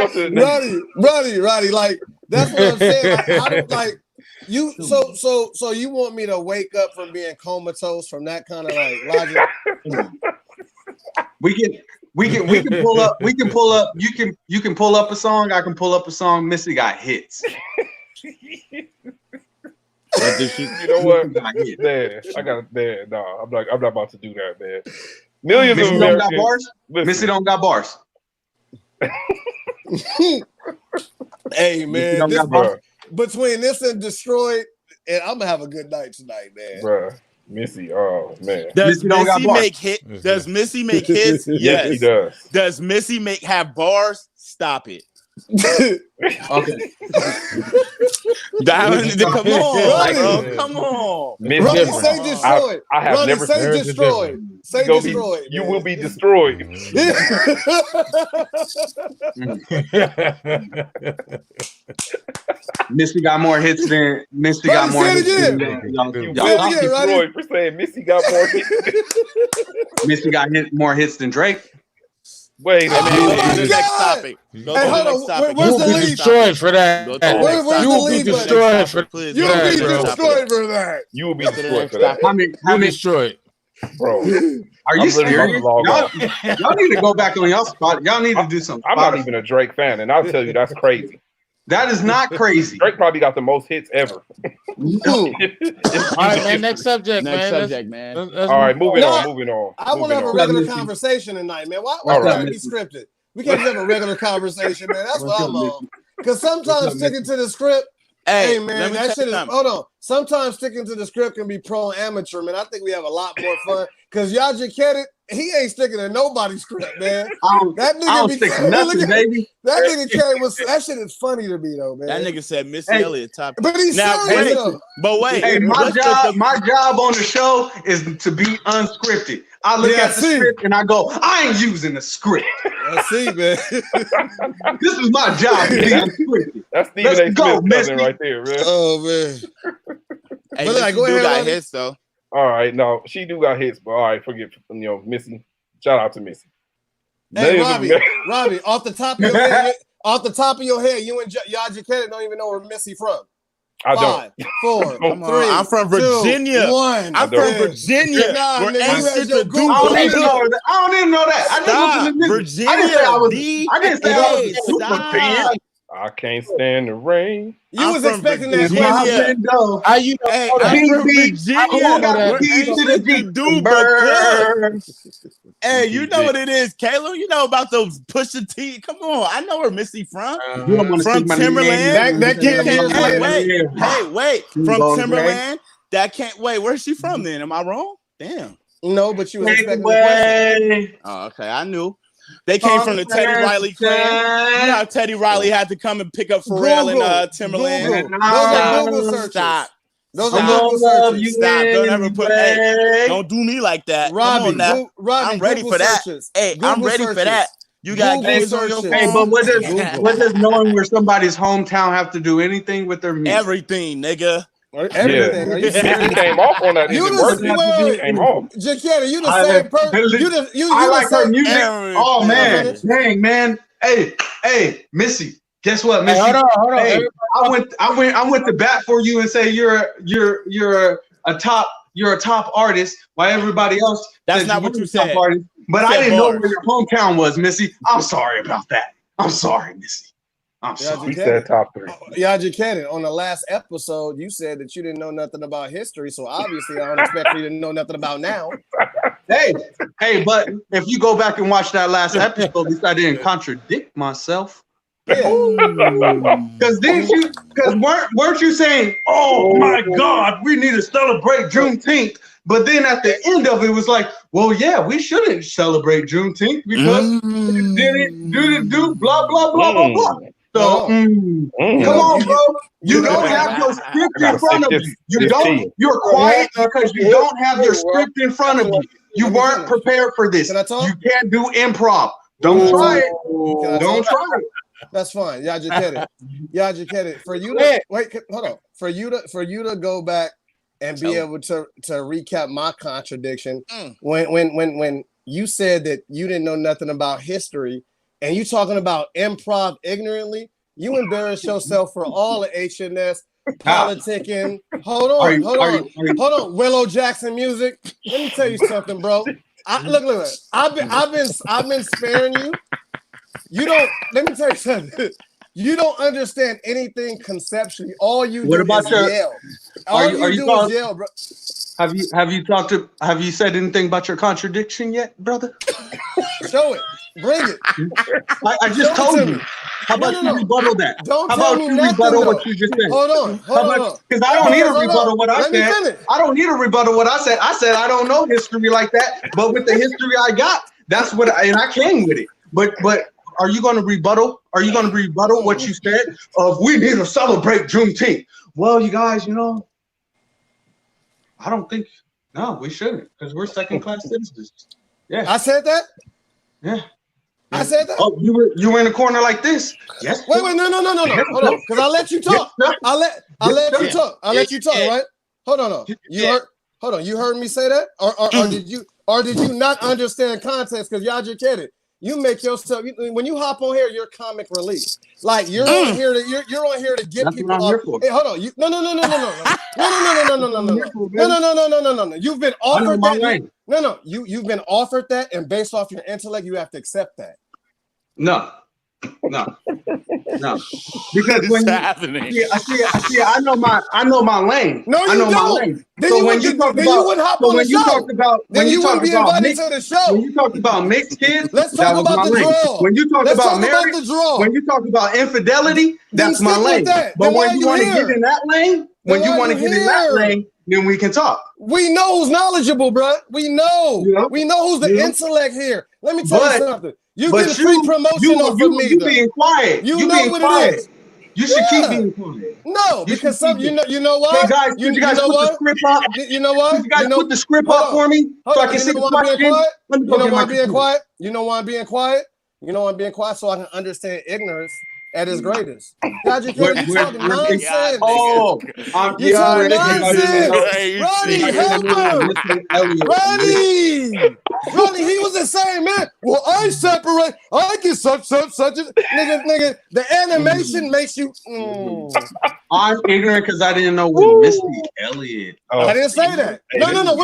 to the next. Roddy, like that's what I'm saying. Like, I don't like you. So you want me to wake up from being comatose from that kind of like logic? We can pull up. You can pull up a song. I can pull up a song. Missy got hits. You know what? Man, I got man. No, I'm not about to do that, man. Millions Missy of don't got bars. Missy don't got bars. Hey man, between this and Destroyed, and I'm gonna have a good night tonight, man. Bruh. Missy, oh man. Does Missy make hits? Does Missy make hits? Yes, he does. Does Missy have bars? Stop it. Okay. Come on, bro. Come on. Ronnie, say destroyed. I have Ronnie, never say destroyed. Say destroyed. You will be destroyed. Missy got more hits than Missy got more hits than you will be destroyed for saying Missy got more hits. Missy got more hits than Drake. Wait a minute. The next topic. Where's the lead? Destroyed for that. You will be destroyed for that. You will be destroyed for that. You will be destroyed for that. How many destroyed? Bro, are you serious? Y'all need to go back on y'all spot. Y'all need to do something. I'm not even a Drake fan, and I'll tell you that's crazy. That is not crazy. Drake probably got the most hits ever. All right, man. Next subject, Next man. subject, man. Let's All right, move moving No, on, moving on. I want to have a moving on. regular Missy? conversation tonight, man. Why All we right. gotta be scripted? We can't just have a regular conversation, man. That's what I'm on. Because sometimes sticking to the script, hey man, let me that tell shit you is. something. Hold on. Sometimes sticking to the script can be pro amateur, man. I think we have a lot more fun. Because y'all just get it. He ain't sticking to nobody's script, man. That I nigga don't be stick to nothing, baby. that nigga carry was that shit is funny to me though, man. That nigga said Missy Hey, Elliott top. But he's Now, serious wait, though. but wait. Hey, my what's job on the show is to be unscripted. I look Yeah, at the see. script and I go, I ain't using the script. Let's see, man. This is my job to be unscripted. That's Stephen Let's A. go, Smith cousin Missy. right there, man. Oh man. Hey, But, like, Missy go do ahead, got Robbie. hits though. All right, no, she do got hits, but all right, forget Missy. Shout out to Missy. Hey, None of Robbie, off the top of your head, you and Yaja Kennedy don't even know where Missy from. I don't. 5, 4, Come on, 3, I'm from 2, Virginia. 1. I'm don't. from Virginia. Nah, Where nigga, ain't you had shit your to do Google. I but don't even hoop. know that. I don't even know that. I just Stop, listen to music. Virginia. I didn't say I was. D. I didn't say I was Hey, a super fan. stop. I can't stand the rain. You I'm was from expecting that Virginia. question. Yeah. Window. How you know Hey, that? I'm from BB, Virginia. who got that? Where the keys ain't to the shit to Jeep? do but cook. Burn. Hey, you know what it is, Kayla. You know about those Pusha T. Come on, I know where Missy from. You don't want to From speak my Timberland. That can't be his Hey, name. wait. From Go, Timberland. That can't wait. Where's she from then? Am I wrong? Damn. No, but you was Take expecting the question. away. Oh, okay. I knew. They came from the Teddy Riley clan. You know how Teddy Riley had to come and pick up Pharrell and Timberland. Google. Those are Google searches. Stop. Those I'm are gonna Google love searches. you Stop. Don't ever put. Hey, anyway. don't do me like that. Robbie, Come on now. Robbie, I'm ready Google for that. searches. Hey, Google I'm ready for searches. that. You got Google games on your searches. phone. Hey, but what Google. does knowing where somebody's hometown have to do anything with their music? Everything, nigga. Everything. Are you He serious? came off on that. You Even the worse. wait. Came off. Jaquetta, you the I same like- person. You I the like her same. music. Everything. Oh man, Finish. dang man. Hey, Missy. Guess what, Missy? Hey, hold on. Hey, Everybody- I went to bat for you and say you're a top artist, while everybody else That's says not what weren't you a top said. artist. But You I said didn't know bars. where your hometown was, Missy. I'm sorry about that. I'm sorry, Missy. I'm Yeah, sorry. He said top 3. Yaja Kennedy, on the last episode, you said that you didn't know nothing about history, so obviously I don't expect you to know nothing about now. Hey, but if you go back and watch that last episode, at least I didn't contradict myself. Yeah. Because weren't you saying, oh my God, we need to celebrate Juneteenth? But then at the end of it was like, well, yeah, we shouldn't celebrate Juneteenth because it didn't do blah blah blah blah blah. So come on, bro. You don't have your script in front of you. You're quiet because you don't have your script in front of you. You weren't prepared for this. Can I talk? You can't do improv. Don't try it. Don't try it. That's fine. Yaja Kennedy. For you to wait, hold on. For you to go back and be able to recap my contradiction when you said that you didn't know nothing about history and you talking about improv ignorantly, you embarrass yourself for all of HNS politicking. Hold on. Willow Jackson music. Let me tell you something, bro. Look. I've been sparing you. You don't. Let me tell you something. You don't understand anything conceptually. All you do is yell. All you do is yell, bro. Have you said anything about your contradiction yet, brother? Show it. Bring it. I just told you. How about you rebuttal that? Don't How tell about me you nothing, rebuttal though. what you just said? Hold on. Because I don't need to rebuttal what I Let me said. finish. I don't need to rebuttal what I said. I said I don't know history like that, but with the history I got, that's what I came with it. But are you going to rebuttal? Are you going to rebuttal what you said of we need to celebrate Juneteenth? Well, you guys, I don't think we shouldn't because we're second-class citizens. Yeah, I said that. Yeah. I said that. Oh, you were in a corner like this. Yes. Wait, no. Hold on, because I'll let you talk. I'll let you talk. I'll let you talk. Right? Hold on. You heard me say that, or did you not understand context? Because y'all just get it. You make yourself when you hop on here, you're comic relief. Like you're on here to get That's people. what I'm here for. Hey, hold on. No. You've been offered that. No. You've been offered that, and based off your intellect, you have to accept that. No. No, because when happening? I know my lane. No, you I know my don't. lane. Then So you when would you talk then you about, wouldn't hop so on when the you show. talk about, Then when you you talk wouldn't be about invited mixed, to the show. when you talk about mixed kids, Let's that talk was about my the lane. draw. When you talk Let's about talk about marriage, the draw. when you talk about infidelity, Then that's my stick with lane. that. But Then why when you you want to here? get in that lane, when Then you why want to you get in that here? lane, then we can talk. We know who's knowledgeable, bro. We know. Yeah. We know who's the Yeah. intellect here. Let me tell But- you something. You But getting free promotion off of me, you though. being quiet. You You know being what quiet. it is. You should keep Yeah. being quiet. No, You because should some keep you know what? Hey guys, you could you guys know put the what? script up? You know what? Could you guys put the script Hold up for me Hold so I on. can see You know the why I'm being question? quiet? Let me You go know get why my I'm being computer. quiet? You know why I'm being quiet? You know why I'm being quiet? So I can understand ignorance at its greatest. God, you We're- talking we're- nonsense. Oh, I'm You talking ignorant because I didn't know. nonsense. Ronnie, I help didn't know him. Mr. Elliott. Ronnie, he was the same man. Well, I separate. I get such a nigga. The animation makes you. I'm ignorant because I didn't know what Misty Elliott. I didn't say that. Hey, No. this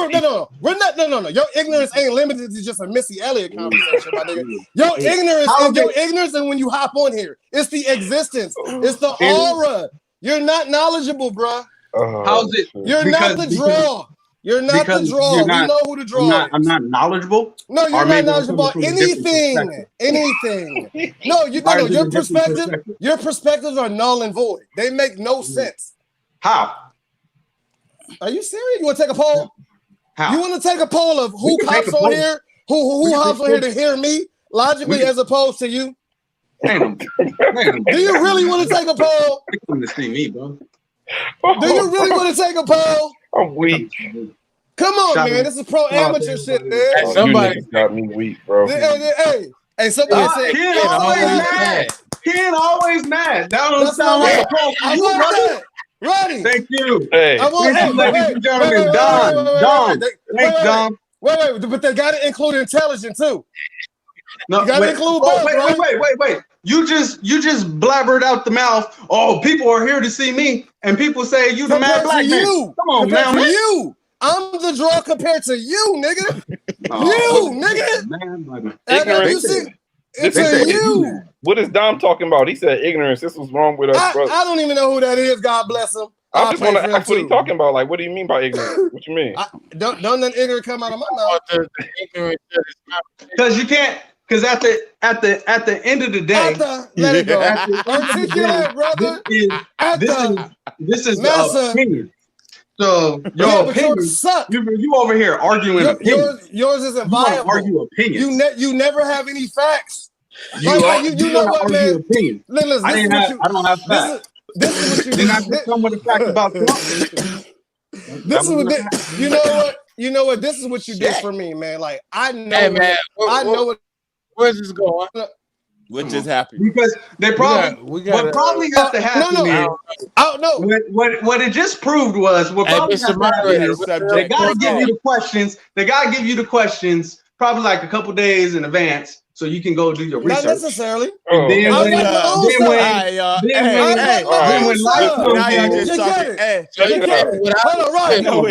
We're not. No. Your ignorance ain't limited to just a Missy Elliott conversation, my nigga. Your ignorance How is your did- ignorance, and when you hop on here, it's the existence. It's the aura. You're not knowledgeable, bruh. How's it? You're not the draw. You're not the because draw. you're We not- know who the draw is. I'm not knowledgeable. No, Or you're not maybe I'm knowledgeable coming about from a different anything. Anything. No, Or is it your a different perspective. Your perspectives are null and void. They make no sense. How? Are you serious? You want to take a poll? How? You want to take a poll of who We can take hops a on poll. here? We Who can hops take on here a to hear me logically We can- as opposed to you? Ain't no- Do you really want to take a poll? They come to see me, bro. Do you really want to take a poll? I'm weak. Come on, Shout man. out- This is pro shout out amateur to shit, everybody. man. Oh, Somebody- you niggas got me weak, bro. Hey, somebody said. He ain't always mad. He ain't always mad. That don't That's sound what like a poll I for you, want brother. that. Ronnie. Thank you. Hey, I want Thank you, ladies and gentlemen. Dom. Thanks, Dom. Wait, but they got to include intelligent too. No, You gotta include both, right? wait. You just blabbered out the mouth. Oh, people are here to see me, and people say you the mad Compared black to man. you. Come on, Compared now, to man. you. I'm the draw compared to you, nigga. Oh, You, nigga. man. Ignorance. You see, it's They a said you. what is Dom talking about? He said ignorance. This was wrong with us, I bro. don't even know who that is. God bless him. I I'll just pray want for to him ask what he too. talking about. Like, what do you mean by ignorance? What you mean? Don't nothing ignorant come out of my mouth. Because you can't. Because at the end of the day, Let it go. at the end of the day, Articulate, brother. this is the Massa. opinion. So Yeah, your but opinion, yours suck. you over here arguing opinion. Yours isn't You want to viable. argue opinions. You never have any facts. You know what, argue man? opinions. Listen, I don't have facts. This is what you Didn't I just come with a fact about Trump? You know what? This is what you did for me, man. Like I know, Hey, man, I know what. Where's this going? What just happened? Because they probably We got what probably has to happen is I don't know. what it just proved was what probably has to happen is they gotta give you the questions. They gotta give you the questions probably like a couple days in advance so you can go do your research. Not necessarily. And then I when want my own stuff. then when life comes Now in, you're just talking. Hey, Hold on, right? No,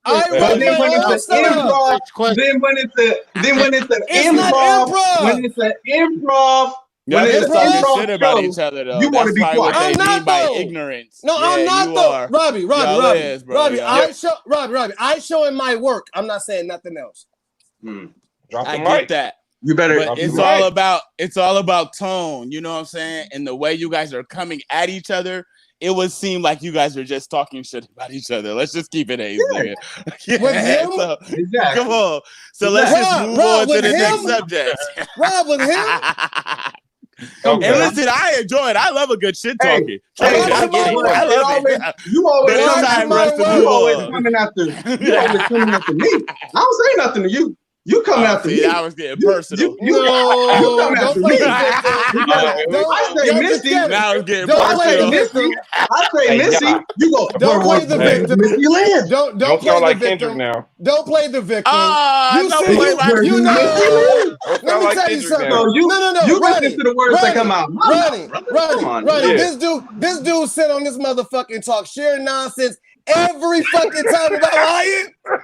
but then when it's an improv, then when it's an improv, when it's an improv, when it's an talking shit about improv each other though. you want to That's be probably what quiet. they I'm mean not, by though. ignorance. No, Yeah, I'm not you though. are. Robbie. Y'all is, bro. Robbie, Y'all. I show in my work. I'm not saying nothing else. Drop the I mic. get that. You better. But it's all about tone. You know what I'm saying? And the way you guys are coming at each other, it would seem like you guys are just talking shit about each other. Let's just keep it A's, nigga. With him? So, Exactly. come on. So let's just move on to with the him? next subject. Rob with him. Okay. And listen, I enjoy it. I love a good shit talking. Hey, I get it. I love it. You always But it's coming time for us to you move always on. coming after. You always coming after me. I don't say nothing to you. You coming after See, me. I was getting personal. You coming after me. I say Missy. Now it's getting Don't I say personal. Missy. I say Missy. You go. Don't play the victim. Missy Lynn. Don't Don't play sound the like victim. Kendrick now. Don't play the victim. Don't see, play my you know. Don't Let sound me like tell you Kendrick something. now. No. You Ronnie, listen to the words that come out. Ronnie. Yeah. This dude sit on this motherfucking talk, share nonsense every fucking time. Am I lying?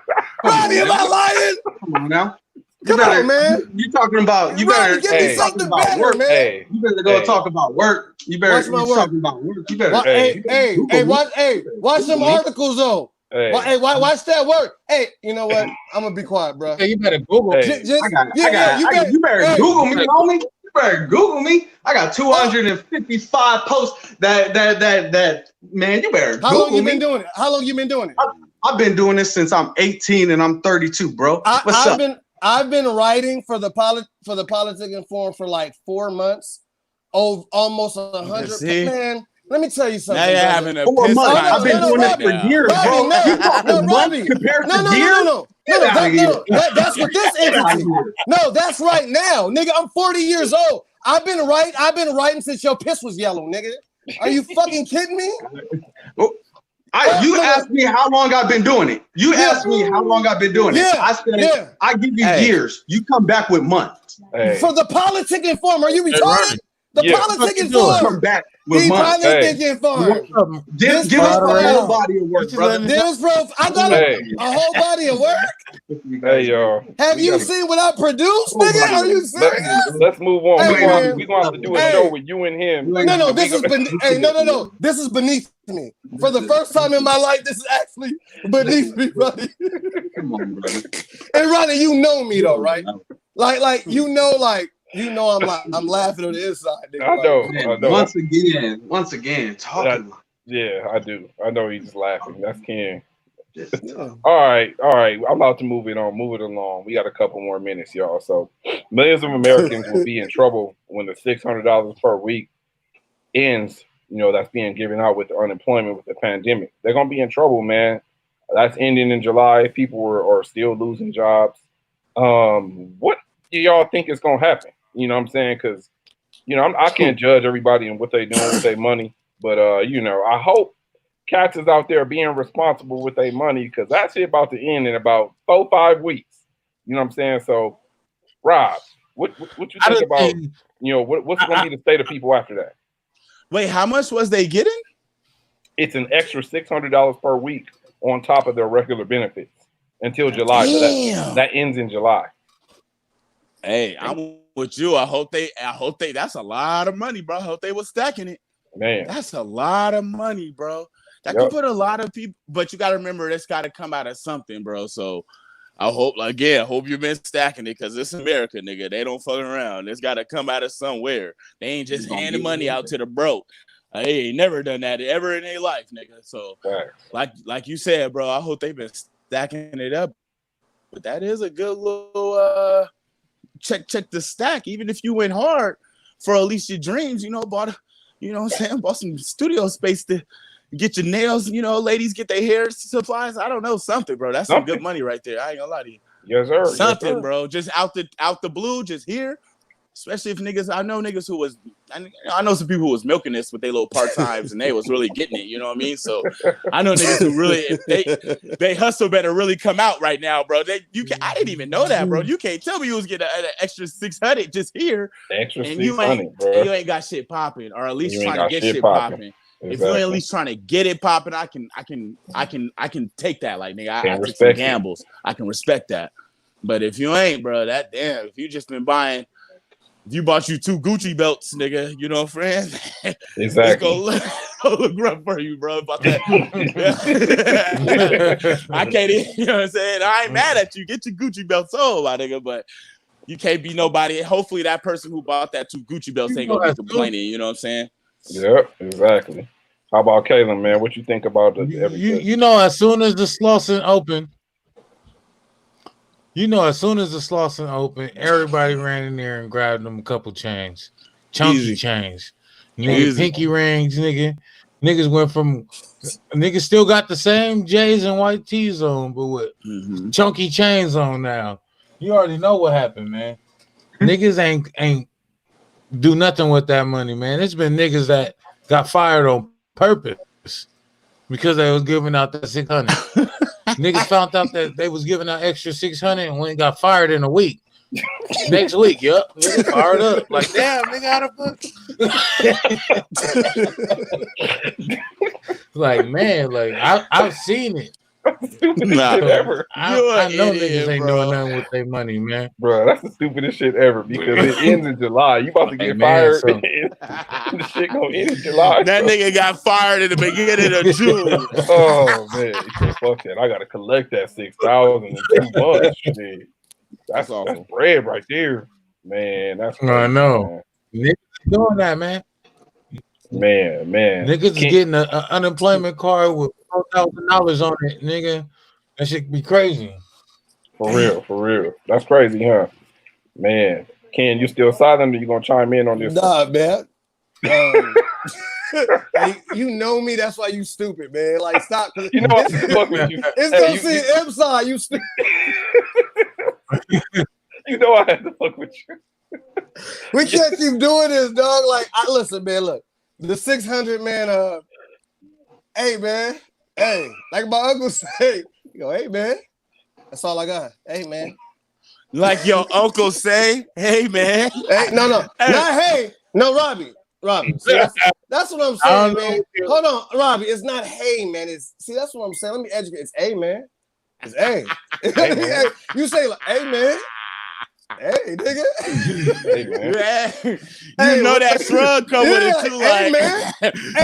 Ronnie, am I lying? Come on now. Come on, man. You talking about? You Ronnie, better give me something better, work, man. Hey, You better go talk about work. You better. Watch my You work. talking about work? You better. Watch some articles though. hey, Watch that work. Hey, you know what? I'm gonna be quiet, bro. Hey, you better Google. Hey. You better Google me, homie. You better Google me. I got 255 posts. That man. You better How Google long you me. been doing it? How long you been doing it? I've been doing this since I'm 18 and I'm 32, bro. What's up? I've been writing for the Politic Inform for like 4 months. Oh, almost 100. Man, let me tell you something. Now you're having a 4 piss months. contest I've been doing this for years, bro. Robbie, You talking months compared to years? That's what this entity. No, that's right now, nigga. I'm 40 years old. I've been writing since your piss was yellow, nigga. Are you fucking kidding me? You asked me how long I've been doing it. You asked me how long I've been doing it. I said, I give you years. You come back with months. For the Politic Inform, are you retarded? The Politic Inform. Come back with months. Politic Inform. Give us a whole body of work, brother. I got a whole body of work. Hey, y'all. Have you seen what I produced, nigga? Are you serious? Let's move on. Hey, We're going to have to do a show with you and him. No. This is beneath me. For the first time in my life, this is actually beneath me, Ronnie. Come on, brother. And Ronnie, you know me though, right? Like I'm laughing on the inside. Nigga. I know. Once again, talking. Yeah, I do. I know he's just laughing. That's Ken. All right. I'm about to move it along. We got a couple more minutes, y'all. So millions of Americans will be in trouble when the $600 per week ends. You know, that's being given out with the unemployment with the pandemic. They're gonna be in trouble, man. That's ending in July. People are still losing jobs. What do y'all think is gonna happen? You know what I'm saying? Because I can't judge everybody and what they doing with their money, but I hope cats is out there being responsible with their money, because that shit about to end in about 4-5 weeks. You know what I'm saying? So, Rob, what you think about what's going to be the state of people after that? Wait, how much was they getting? It's an extra $600 per week on top of their regular benefits until July. So that ends in July. Hey, I'm with you. I hope they. That's a lot of money, bro. I hope they were stacking it. Man, that's a lot of money, bro. That could put a lot of people. But you got to remember, it's got to come out of something, bro. So I hope you've been stacking it, because it's America, nigga. They don't fuck around. It's got to come out of somewhere. They ain't just handing money out to the broke. They ain't never done that ever in their life, nigga. So like you said, bro, I hope they've been stacking it up. But that is a good little check the stack. Even if you went hard for at least your dreams, bought some studio space to get your nails, ladies get their hair supplies. I don't know, something, bro. That's some good money right there. I ain't gonna lie to you. Yes, sir. Something, yes, sir. bro. Just out the blue, just here. Especially if niggas, I know niggas who was, I know some people who was milking this with their little part-times and they was really getting it, you know what I mean? So I know niggas who really, if they hustle better really come out right now, bro. I didn't even know that, bro. You can't tell me you was getting an extra 600 just here. Extra and 600, bro. And you ain't got shit popping, or at least trying to get shit popping. Exactly. If you ain't at least trying to get it popping, I can take that. Like, nigga, I take some gambles. I can respect that. But if you ain't, bro, if you just been buying, if you bought you 2 Gucci belts, nigga, you know what I'm saying? Exactly. It's gonna look rough for you, bro, about that. I can't even, you know what I'm saying? I ain't mad at you. Get your Gucci belts on, my nigga, but you can't be nobody. Hopefully that person who bought that 2 Gucci belts ain't gonna be complaining, you know what I'm saying? Yep, exactly. How about Kaylin, man? What you think about everything? As soon as the Slauson opened, everybody ran in there and grabbed them a couple chains. Chunky chains. Nigga, pinky rings, nigga. Niggas still got the same J's and white tees on, but with chunky chains on now. You already know what happened, man. Niggas ain't do nothing with that money, man. It's been niggas that got fired on purpose because they was giving out that 600. Niggas found out that they was giving out extra 600 and went and got fired in a week. Next week, nigga fired up. Like, damn, nigga, how the fuck? Like, man, like I've seen it. That's the stupidest Nah. shit ever. I know idiot, niggas ain't bro. doing nothing with their money, man. Bro, that's the stupidest shit ever because it ends in July. You about to Hey, get man, fired. so- The shit gonna end in July. That nigga got fired in the beginning of June. Oh man, he said, "Fuck that! I gotta collect that 6,000 in 2 months." Shit. That's awful. bread right there, man. That's crazy, I know. Niggas doing that, man. man. Niggas is getting an unemployment card with $4,000 on it, nigga. That shit be crazy. For real. That's crazy, huh? Man, Ken, you still silent or you gonna chime in on this? Nah, man. You know me. That's why you stupid, man. Like, stop. You know I have to fuck with you. It's Hey, gonna see M side. You stupid. You know I have to fuck with you. We can't keep doing this, dog. Like, listen, man. Look, the 600 man. Hey, man. Hey, like my uncle say. You go, hey, man. That's all I got. Hey, man. Like your uncle say, hey man. Hey, no, not hey. No, Robbie. See, that's what I'm saying, man. Hold on, Robbie. It's not hey, man. See, that's what I'm saying. Let me educate. It's hey, man. It's hey. Hey, you say like, hey, man. Hey, nigga. Hey, man. You know that shrug come with it too, hey, like man.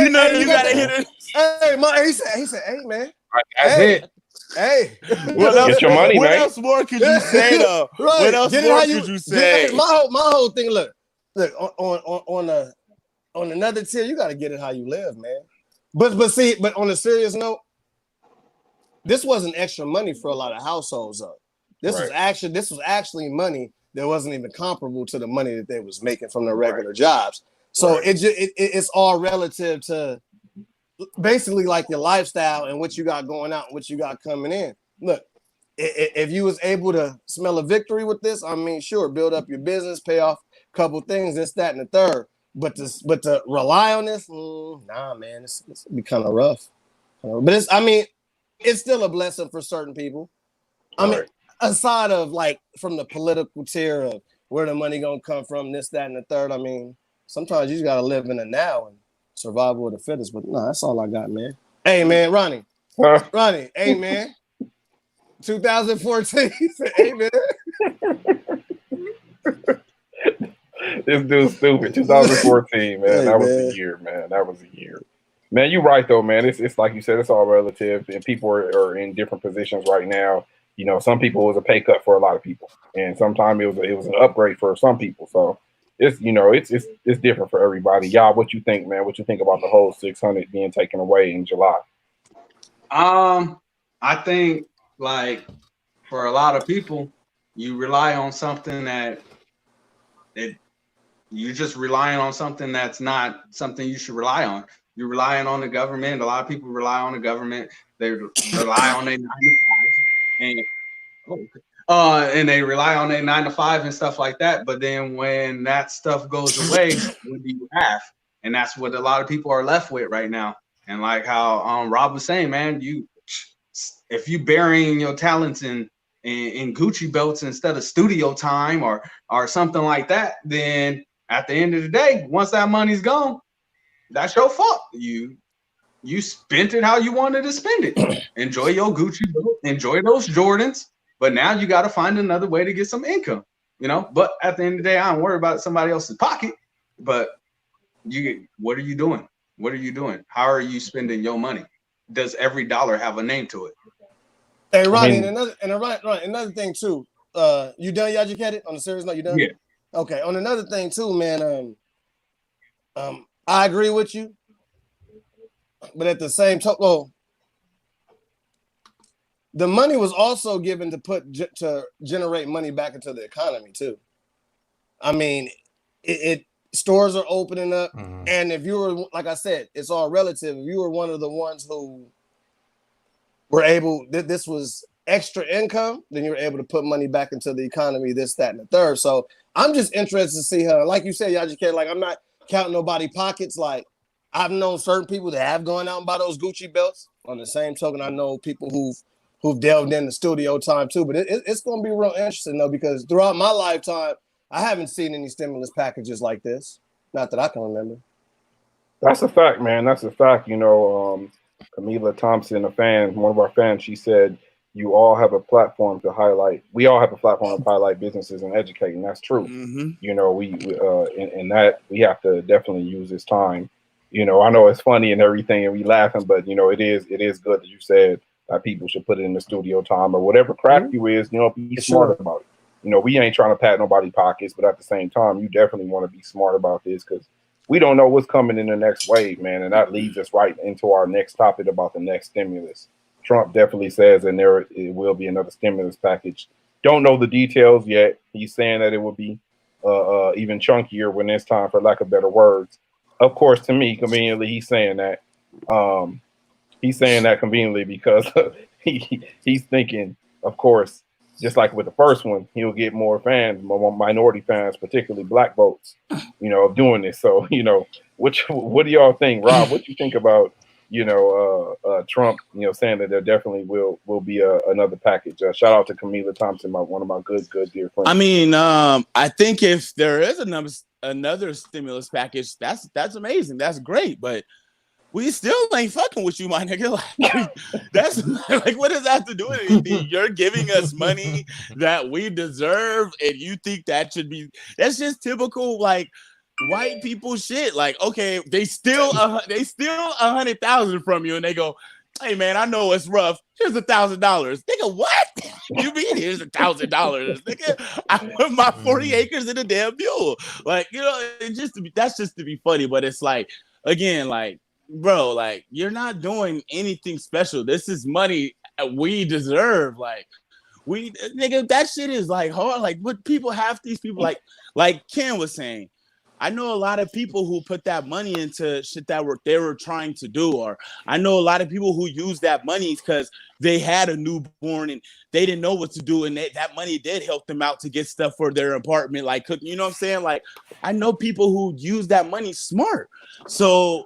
you know you gotta hit it. Hey, he said, hey, man. That's it. Hey. What else? Get your money, what man. else more could you say though? Right. What else more could you say? My whole thing. Look. On another tier, you got to get it how you live, man. But on a serious note, this wasn't extra money for a lot of households. Though. This was actually money that wasn't even comparable to the money that they was making from their regular jobs. So it's all relative to basically like your lifestyle and what you got going out and what you got coming in. Look, if you was able to smell a victory with this, I mean, sure, build up your business, pay off a couple things, this, that, and the third. But to rely on this, nah, man, it's be kind of rough. But it's still a blessing for certain people. I mean, aside of like from the political tier of where the money gonna come from, this, that, and the third. I mean, sometimes you just gotta live in the now and survival of the fittest. But no, that's all I got, man. Hey, man, Ronnie. Hey, man. 2014. Hey, man. This dude's stupid. 2014, man. Hey, that was a year, man. That was a year. Man, you're right though, man. It's like you said, it's all relative, and people are in different positions right now. You know, some people it was a pay cut for a lot of people, and sometimes it was an upgrade for some people. So it's it's different for everybody. Y'all, what you think, man? What you think about the whole 600 being taken away in July? I think like for a lot of people, you rely on something you're just relying on something that's not something you should rely on. You're relying on the government. A lot of people rely on the government. They rely on their 9 to 5, and they rely on their 9 to 5 and stuff like that. But then when that stuff goes away, what do you have? And that's what a lot of people are left with right now. And like how Rob was saying, man, if you burying your talents in Gucci belts instead of studio time or something like that, then at the end of the day, once that money's gone, that's your fault. You spent it how you wanted to spend it. Enjoy your Gucci belt, enjoy those Jordans, but now you got to find another way to get some income, you know. But at the end of the day, I don't worry about somebody else's pocket. But what are you doing? What are you doing? How are you spending your money? Does every dollar have a name to it? Hey, Ronnie, another thing too. You done, you educated? On the serious note, you done? Yeah. Okay. On another thing too, man. I agree with you, but at the same time, the money was also given to generate money back into the economy too. I mean, stores are opening up, and if you were, like I said, it's all relative. If you were one of the ones who were able, this was extra income, then you're able to put money back into the economy, this, that, and the third. So I'm just interested to see how, like you said, y'all just can't, like, I'm not counting nobody pockets. Like, I've known certain people that have gone out and bought those Gucci belts. On the same token, I know people who've delved in the studio time too. But it's going to be real interesting though, because throughout my lifetime, I haven't seen any stimulus packages like this. Not that I can remember. That's a fact, man. That's a fact. You know, Camila Thompson, one of our fans, she said, "You all have a platform to highlight. We all have a platform to highlight businesses and educate, and that's true. Mm-hmm. You know, in that we have to definitely use this time. You know, I know it's funny and everything, and we laughing, but you know, it is good that you said that people should put it in the studio time or whatever craft you is. You know, be smart about it. You know, we ain't trying to pat nobody's pockets, but at the same time, you definitely want to be smart about this because we don't know what's coming in the next wave, man. And that leads us right into our next topic about the next stimulus. Trump definitely says that it will be another stimulus package. Don't know the details yet. He's saying that it will be even chunkier when it's time, for lack of better words. Of course, to me, conveniently, he's saying that. He's saying that conveniently because he's thinking, of course, just like with the first one, he'll get more fans, more minority fans, particularly black votes, you know, of doing this. So, you know, what do y'all think, Rob? What do you think about, you know, Trump, you know, saying that there definitely will be another package? Shout out to Camila Thompson, one of my good dear friends. I mean, I think if there is another stimulus package, that's amazing. That's great, but we still ain't fucking with you, my nigga. Like, that's like, what does that have to do with anything? You're giving us money that we deserve, and you think that should be? That's just typical, like, white people shit. Like, okay, they steal 100,000 from you, and they go, "Hey, man, I know it's rough. Here's $1,000." Nigga, what? You mean here's $1,000? Nigga, I put my 40 acres in a damn mule. Like, you know, that's just to be funny, but it's like, again, like, bro, like, you're not doing anything special. This is money we deserve. Like, nigga, that shit is like hard. Like, what people have these people like Ken was saying. I know a lot of people who put that money into shit that they were trying to do, or I know a lot of people who use that money because they had a newborn and they didn't know what to do, and that money did help them out to get stuff for their apartment, like cooking. You know what I'm saying? Like, I know people who use that money smart, so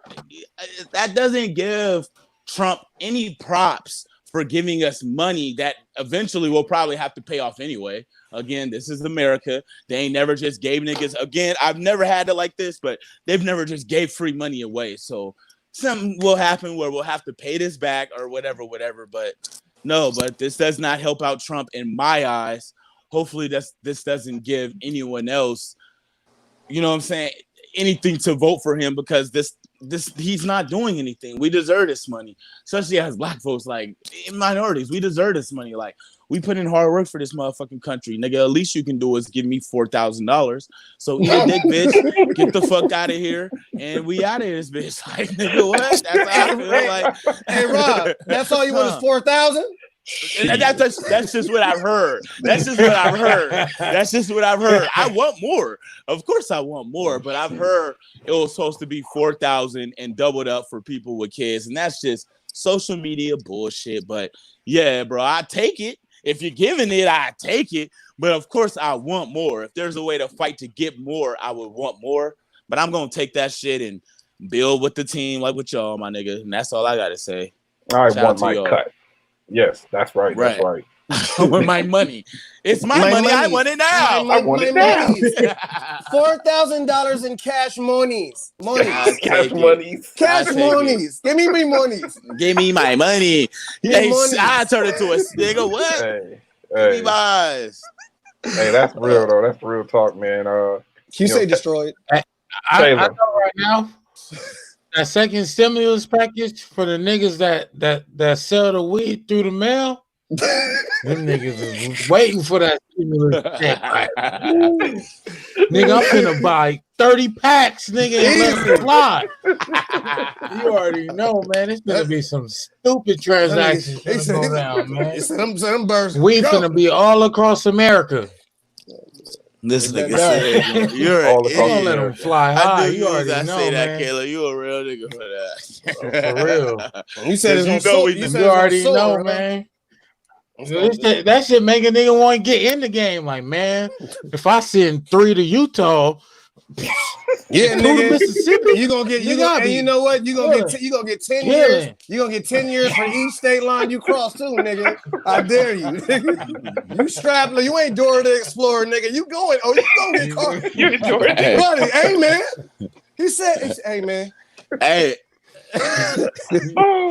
that doesn't give Trump any props for giving us money that eventually we'll probably have to pay off anyway. Again, this is America. They ain't never just gave niggas. Again, I've never had it like this, but they've never just gave free money away. So something will happen where we'll have to pay this back or whatever. But no, but this does not help out Trump in my eyes. Hopefully this doesn't give anyone else, you know what I'm saying, anything to vote for him, because this he's not doing anything. We deserve this money, especially as black folks, like minorities. We deserve this money. Like, we put in hard work for this motherfucking country, nigga. At least you can do is give me $4,000. So eat a dick, bitch. Get the fuck out of here, and we out of this bitch. Like, nigga, what? That's how I feel. Like, hey, Rob, that's all you want is 4,000? That's just what I've heard. That's just what I've heard. I want more. Of course I want more, but I've heard it was supposed to be 4,000 and doubled up for people with kids, and that's just social media bullshit. But yeah, bro, I take it. If you're giving it, I take it. But of course I want more. If there's a way to fight to get more, I would want more. But I'm gonna take that shit and build with the team, like with y'all, my nigga. And that's all I gotta say. I want my cut. Yes, that's right. That's right. I want my money. It's my money. I want it now. I want it now. $4,000 in cash monies. Cash monies. Cash monies. Give me my monies. Give me my money. I turn it to a nigga. What? Hey. Give me buys. Hey, that's real though. That's real talk, man. You say destroyed. I know right now. That second stimulus package for the niggas that sell the weed through the mail, them niggas is waiting for that stimulus check. Nigga, I'm finna buy 30 packs, nigga, and let it fly. You already know, man. It's gonna be some stupid transactions gonna go down, man. Some bursts. We finna be all across America. This nigga said, you're all an across idiot. Let them fly high. I knew You already I know, say that, man. Kayla. You a real nigga for that. For real. You said it's You gonna know soar. we- You You said You it's already gonna know, soar, man. That shit make a nigga want to get in the game. Like, man, if I send 3 to Utah, Yeah, 2 to nigga. Mississippi, You gonna get and you know what? You gonna get 10 years. You gonna get 10 years for each state line you cross too, nigga. I dare you, nigga. You strapped. You ain't Dora the Explorer, nigga. You going? Oh, you gonna get caught, You enjoyed it. buddy? Hey, man. He said, "Hey, man. Hey,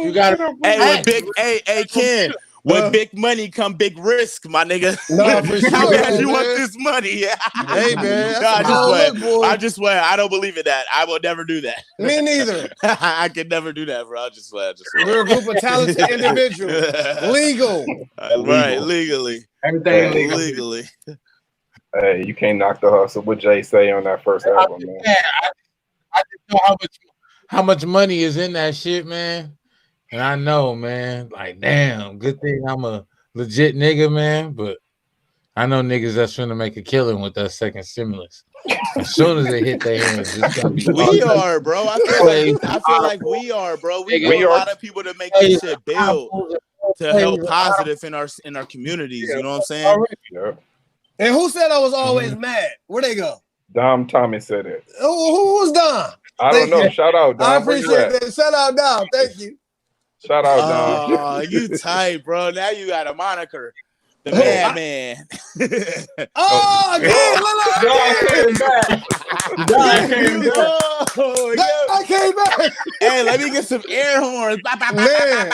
You got hey, Ken. With big money come big risk, my nigga. No, for sure. How bad you man. want this money? Hey, man. That's I a just cold swear. look, boy. I just swear. I don't believe in that. I will never do that. Me neither. I could never do that, bro. I just swear. We're a group of talented individuals. Legal. Right, legally. Everything Hey, legal. Legally. Hey, you can't knock the hustle. What Jay say on that first album, man? I just know how much money is in that shit, man. And I know, man, like, damn, good thing I'm a legit nigga, man. But I know niggas that's trying to make a killing with that second stimulus. As soon as they hit their hands, it's gonna be. We are, bro. I feel like we are, bro. We know a lot of people to make this shit build to help positive in our communities. You know what I'm saying? Yeah. And who said I was always mad? Where'd they go? Dom Thomas said it. Who was Dom? I don't know. Shout out, Dom. I appreciate that. Shout out, Dom. Thank you. Shout out, Dom. Oh, you tight, bro. Now you got a moniker. The madman. Oh, again. I came back. Hey, let me get some air horns. Man.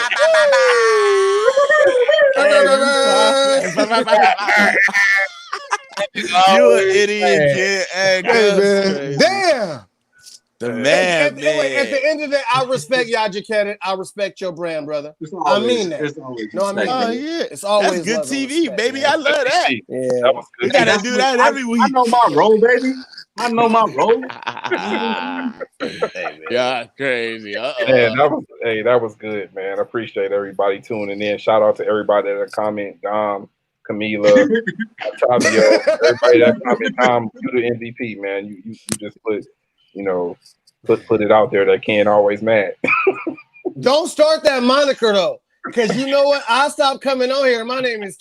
You an idiot, kid. Hey, man. Damn. The man. At the end of the day, I respect Yajiket. I respect your brand, brother. I mean that. No, I mean oh yeah, it's always that's good TV, respect, baby. man. I love that. Yeah, that was good. You gotta do that every week. I know my role, baby. I know my role. Yeah, crazy. Man, that was good, man. I appreciate everybody tuning in. Shout out to everybody that comment, Dom, Camila, Octavio, everybody that comment. Dom, you the MVP, man. You just put it out there that Ken always mad. Don't start that moniker though, because you know what? I stopped coming on here. My name is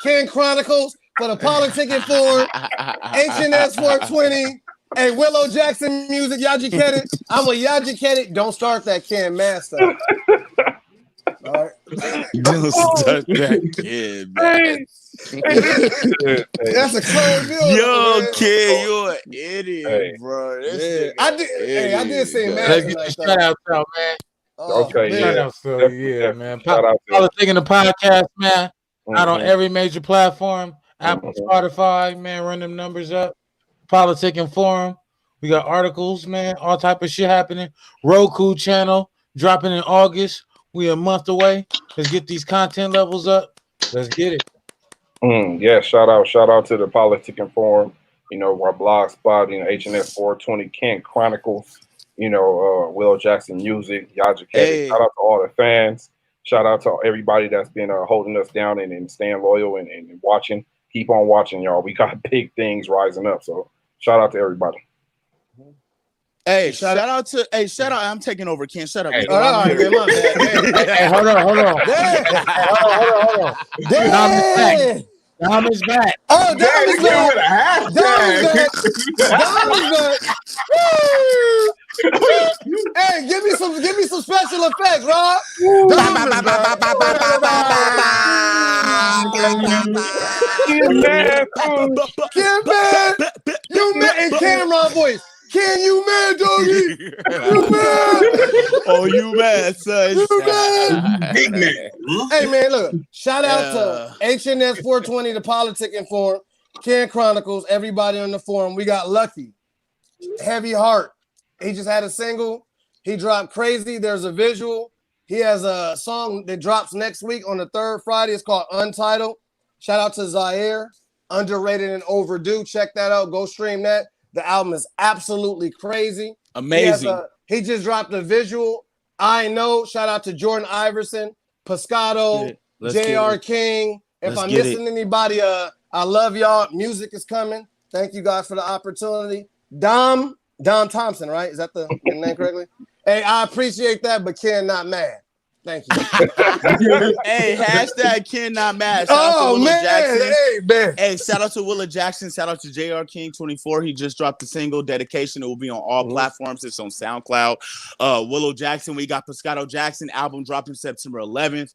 Ken Chronicles for the Politicking Forum, HNS 420, and Willow Jackson Music. Yajiket. I'm a Yajiket. Don't start that Ken mad stuff. All right. Don't start that kid, man. That's a closed deal. Yo, kid, you're an idiot, bro. I did say mad tonight. Shout out to him, man. Okay, Shout yeah. out to Definitely, man. Shout out to Politicking the podcast, man. Out on Mhm. every major platform. Apple, Spotify, man. Run them numbers up. Politicking Forum. We got articles, man. All type of shit happening. Roku channel dropping in August. We a month away. Let's get these content levels up. Let's get it. Yeah, shout out to the Politicking Forum, our blog spot, HNS 420, Kent Chronicles, Will Jackson Music, Yajiket. Hey. Shout out to all the fans. Shout out to everybody that's been holding us down and staying loyal and watching. Keep on watching, y'all. We got big things rising up. So shout out to everybody. Hey, shout out. I'm taking over, Ken. Shut up. Hey, All right, man, my bad. Hey, hold on. Hold on. Damn. Dom is back. Oh, Dom is back. Hey, give me some special effects, Rob. Kim, man. You man in Cameron voice. Can you man, doggy? You man. Oh, you mad, son. You man. Big man. Hey, man, look. Shout out to HNS 420, the Politicking Forum, Ken Chronicles, everybody on the forum. We got Lucky, Heavy Heart. He just had a single. He dropped Crazy. There's a visual. He has a song that drops next week on the third Friday. It's called Untitled. Shout out to Zaire. Underrated and Overdue. Check that out. Go stream that. The album is absolutely crazy. Amazing. He just dropped a visual. I Know. Shout out to Jordan Iverson, Pescado, J.R. King. If I'm missing anybody, I love y'all. Music is coming. Thank you guys for the opportunity. Dom Thompson, right? Is that the name correctly? Hey, I appreciate that, but Ken not mad. Thank you. Hey, hashtag Ken not mad. Shout out to Willa Jackson. Hey, man. Hey, shout out to Willa Jackson. Shout out to JR King 24. He just dropped the single Dedication. It will be on all platforms. It's on SoundCloud. Willow Jackson. We got Pescado Jackson album dropping September 11th.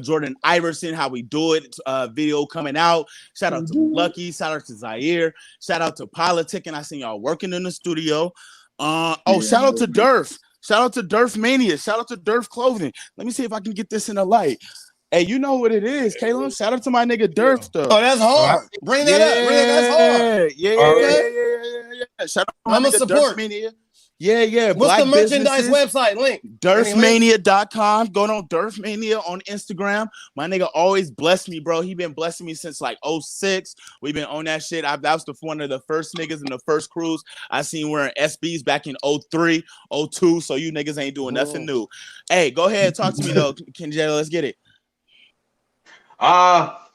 Jordan Iverson, How We Do It video coming out. Shout out to Lucky. Shout out to Zaire. Shout out to Politicking. I seen y'all working in the studio. Shout out to Durf. Shout out to Durf Mania. Shout out to Durf Clothing. Let me see if I can get this in the light. Hey, you know what it is, Caleb. Shout out to my nigga Durf stuff. Oh, that's hard. Bring that up. Bring that's hard. Yeah. Shout out to my nigga Durf Mania. Yeah. What's the merchandise website link? Durfmania.com. Going on Durfmania on Instagram. My nigga always blessed me, bro. He been blessing me since like 06. We've been on that shit. That was one of the first niggas in the first cruise I seen wearing SBs back in 03, 02. So you niggas ain't doing nothing new. Hey, go ahead. Talk to me though, Kenjay. Let's get it.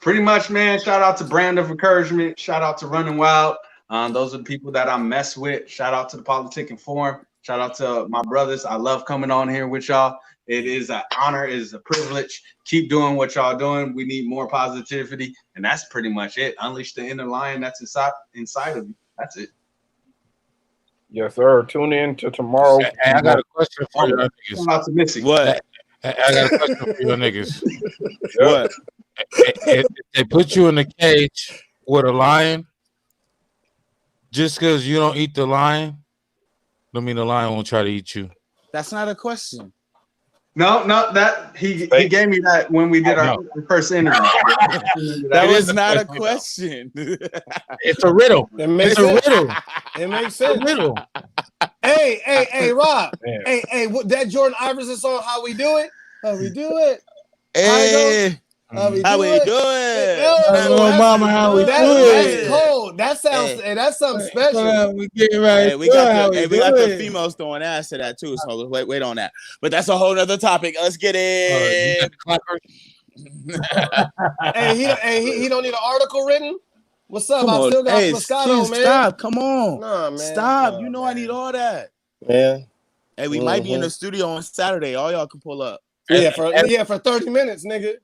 Pretty much, man. Shout out to Brand of Encouragement. Shout out to Running Wild. Those are the people that I mess with. Shout out to the Politicking Forum. Shout out to my brothers. I love coming on here with y'all. It is an honor. It is a privilege. Keep doing what y'all doing. We need more positivity, and that's pretty much it. Unleash the inner lion that's inside of you. That's it. Yes, sir. Tune in to tomorrow. Hey, I got a question for you niggas. Shout out to Missy. What? I got a question for you niggas. What? If they put you in a cage with a lion, just because you don't eat the lion, don't mean the lion won't try to eat you. That's not a question. No, that he gave me that when we did our first interview. That was not a question. It's a riddle. It's a riddle. It makes sense. It's a riddle. Hey, Rob. Man. Hey, that Jordan Iverson song, How We Do It? How we do it? Hey, How we do how we it? do it? Hello, mama, how we do it? That's cold. That sounds. That's something special. We get right. Hey, we got the females throwing ass to that too. So wait on that. But that's a whole other topic. Let's get it. He don't need an article written. What's up? Come I on. still got Hey, Moscato, man. Stop. Come on. Nah, man. Stop. Nah, You know man. I need all that. Yeah. Hey, we might be in the studio on Saturday. All y'all can pull up. Yeah, for 30 minutes, nigga.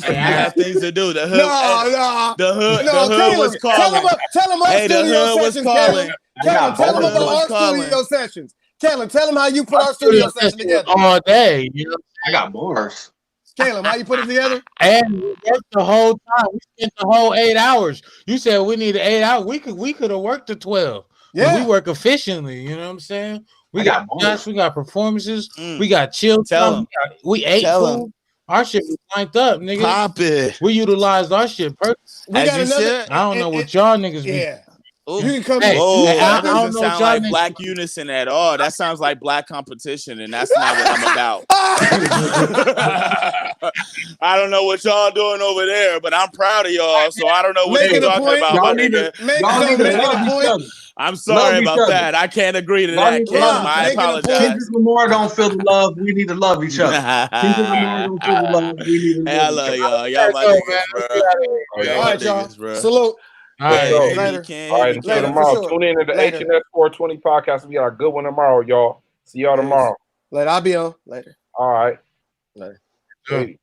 Hey, I have things to do. The hood. The hood was calling. Tell him our studio sessions, Kellen. Tell him about our studio sessions. Kellen, tell him how you put our studio session together. All day. You know? I got bars. Kellen, how you put it together? And we worked the whole time. We spent the whole 8 hours. You said we needed 8 hours. We could have worked the 12. Yeah. We work efficiently. You know what I'm saying? We I got got shots, we got performances, we got chill time. We ate food. Our shit was lined up, nigga. Pop it. We utilized our shit perfectly. I don't know what y'all niggas be. Yeah. Ooh. You can come I I don't doesn't know sound y'all like niggas- black unison at all. That sounds like black competition, and that's not what I'm about. I don't know what y'all doing over there, but I'm proud of y'all. So I don't know what you're talking about, my nigga. I'm sorry about that. I can't agree to that, Kim. I apologize. Kendrick Lamar don't feel the love. We need to love each other. Kendrick Lamar don't feel the love. We need to Hey, I love y'all. Y'all my niggas, bro. All right, y'all. Salute. All right. Later. All right, until tomorrow. Sure. Tune in to the Later. HNS 420 podcast. We got a good one tomorrow, y'all. See y'all tomorrow. Later. I'll be on. Later. All right. Later. Hey.